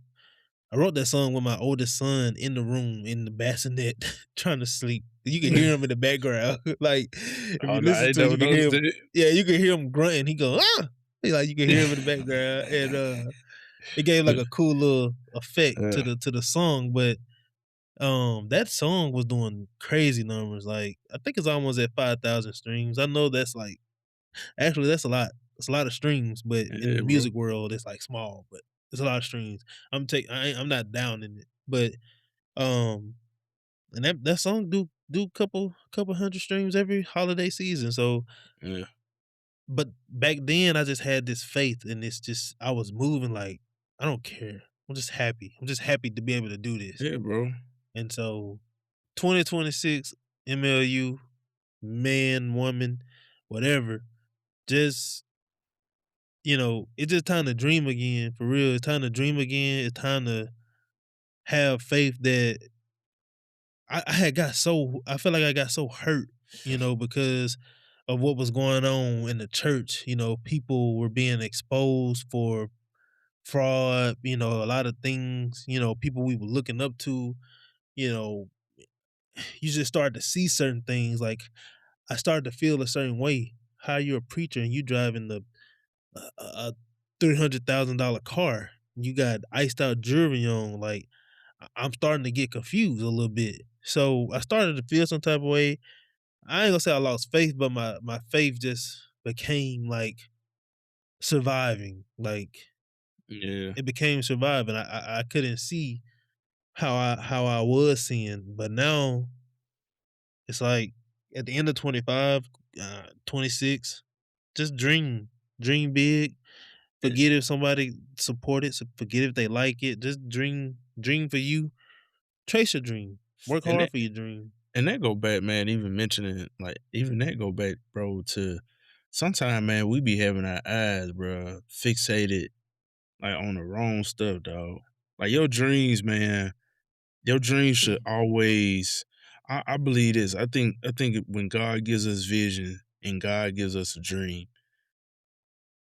[SPEAKER 3] I wrote that song with my oldest son in the room in the bassinet trying to sleep. You can hear him in the background. Like if
[SPEAKER 2] Oh
[SPEAKER 3] you
[SPEAKER 2] no,
[SPEAKER 3] listen
[SPEAKER 2] I
[SPEAKER 3] to it, you
[SPEAKER 2] don't
[SPEAKER 3] can hear
[SPEAKER 2] notice
[SPEAKER 3] him.
[SPEAKER 2] it.
[SPEAKER 3] Yeah, you can hear him grunting. He go, ah. Like you can hear him in the background. And it gave like a cool little effect to
[SPEAKER 2] Yeah.
[SPEAKER 3] the song. But that song was doing crazy numbers. Like I think it's almost at 5,000 streams. I know that's like actually that's a lot. It's a lot of streams, but in
[SPEAKER 2] Yeah,
[SPEAKER 3] the
[SPEAKER 2] bro.
[SPEAKER 3] music world it's like small, but it's a lot of streams. I'm not down in it. But um and that song do couple hundred streams every holiday season. So
[SPEAKER 2] Yeah.
[SPEAKER 3] but back then I just had this faith, and it's just I was moving like I don't care. I'm just happy. I'm just happy to be able to do this.
[SPEAKER 2] Yeah, bro.
[SPEAKER 3] And so 2026 MLU, man, woman, whatever, just it's just time to dream again, for real. It's time to dream again. It's time to have faith that I feel like I got so hurt, because of what was going on in the church. People were being exposed for fraud, a lot of things, people we were looking up to, you know, you just started to see certain things. Like I started to feel a certain way. How you're a preacher and you driving a $300,000 car, you got iced out jewelry on. Like I'm starting to get confused a little bit. So I started to feel some type of way. I ain't gonna say I lost faith, but my faith just became like surviving. Like
[SPEAKER 2] Yeah.
[SPEAKER 3] it became surviving. I couldn't see how I was seeing, but now it's like at the end of 25, 26, just dream big.
[SPEAKER 2] Yeah.
[SPEAKER 3] Forget if somebody support it. Forget if they like it. Just dream for you. Chase your dream. Work
[SPEAKER 2] And
[SPEAKER 3] hard
[SPEAKER 2] that
[SPEAKER 3] for your dream.
[SPEAKER 2] and that go back, man, even mentioning like even that go back, bro, to sometimes, man, we be having our eyes, bro, fixated like on the wrong stuff, dog. Like your dreams, man, your dreams should always I believe this. I think when God gives us vision and God gives us a dream,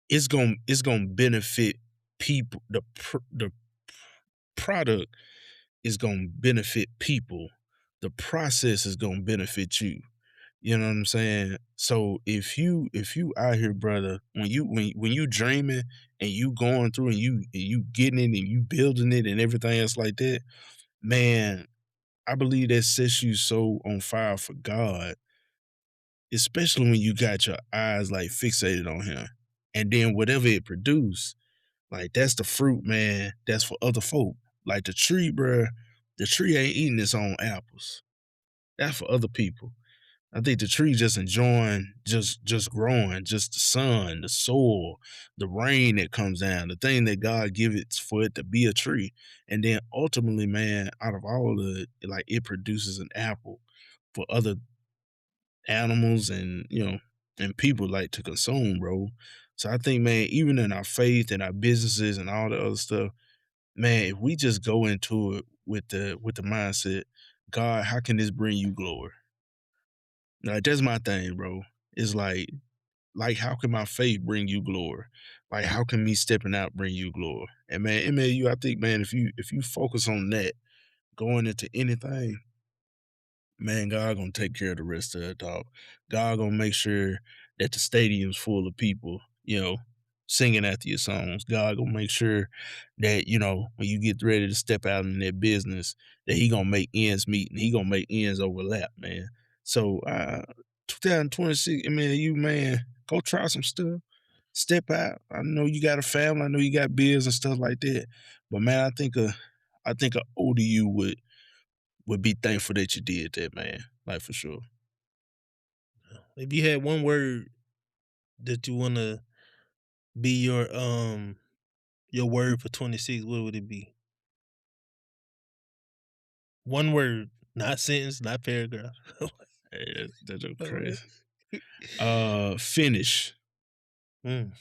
[SPEAKER 2] it's gonna benefit people. The product is gonna benefit people. The process is gonna benefit you. You know what I'm saying? So if you out here, brother, when you dreaming and you going through and you getting it and you building it and everything else like that, man, I believe that sets you so on fire for God, especially when you got your eyes like fixated on Him, and then whatever it produce, like that's the fruit, man. That's for other folk. Like the tree, bruh, the tree ain't eating its own apples. That's for other people. I think the tree just enjoying just growing, just the sun, the soil, the rain that comes down, the thing that God give it for it to be a tree. And then ultimately, man, out of all of it, like it produces an apple for other animals and and people like to consume, bro. So I think, man, even in our faith and our businesses and all the other stuff, man, if we just go into it with the mindset, God, how can this bring you glory? Like that's my thing, bro. It's like how can my faith bring you glory? Like how can me stepping out bring you glory? And man, MAU, I think, man, if you focus on that going into anything, man, God gonna take care of the rest of it, dog. God gonna make sure that the stadium's full of people, singing after your songs. God gonna make sure that, when you get ready to step out in that business, that he gonna make ends meet and he gonna make ends overlap, man. So 2026, man, man, go try some stuff. Step out. I know you got a family, I know you got bills and stuff like that. But man, I think a older you would be thankful that you did that, man. Like for sure.
[SPEAKER 3] If you had one word that you wanna be your word for 26, what would it be? One word, not sentence, not paragraph.
[SPEAKER 2] Hey, that's just
[SPEAKER 3] One word.
[SPEAKER 2] crazy. Finish.
[SPEAKER 3] Mm,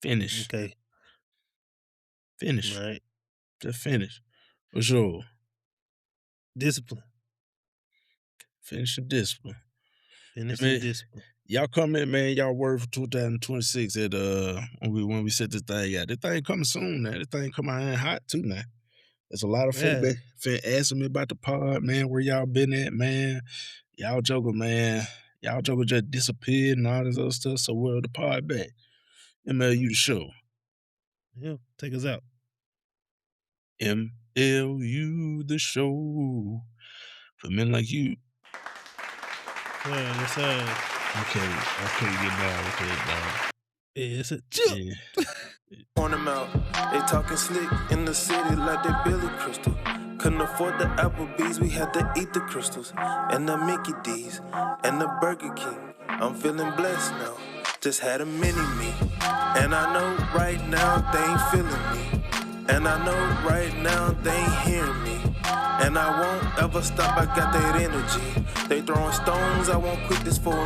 [SPEAKER 2] Finish.
[SPEAKER 3] okay,
[SPEAKER 2] Finish.
[SPEAKER 3] right.
[SPEAKER 2] Just finish. For sure.
[SPEAKER 3] Discipline.
[SPEAKER 2] Finish the discipline.
[SPEAKER 3] Finish the
[SPEAKER 2] Man,
[SPEAKER 3] discipline.
[SPEAKER 2] y'all come in, man. Y'all word for 2026 at when we set this thing out. This thing coming soon now. This thing coming out in hot too now. There's a lot of folk
[SPEAKER 3] Yeah.
[SPEAKER 2] been asking me about the pod, man. Where y'all been at, man? Y'all joker, man. Y'all joker just disappeared and all this other stuff. So where the pod back? MLU the show.
[SPEAKER 3] Yeah. Take us out.
[SPEAKER 2] MLU the show. For men like you.
[SPEAKER 3] Yeah, yes, sir.
[SPEAKER 2] Okay, get down with that,
[SPEAKER 3] Yeah, it's a
[SPEAKER 2] dog. Yeah.
[SPEAKER 4] On them out. They talking slick in the city like they Billy Crystal. Couldn't afford the Applebee's, we had to eat the crystals. And the Mickey D's, and the Burger King. I'm feeling blessed now, just had a mini-me. And I know right now they ain't feeling me. And I know right now they ain't hearing me. And I won't ever stop, I got that energy. They throwing stones, I won't quit this for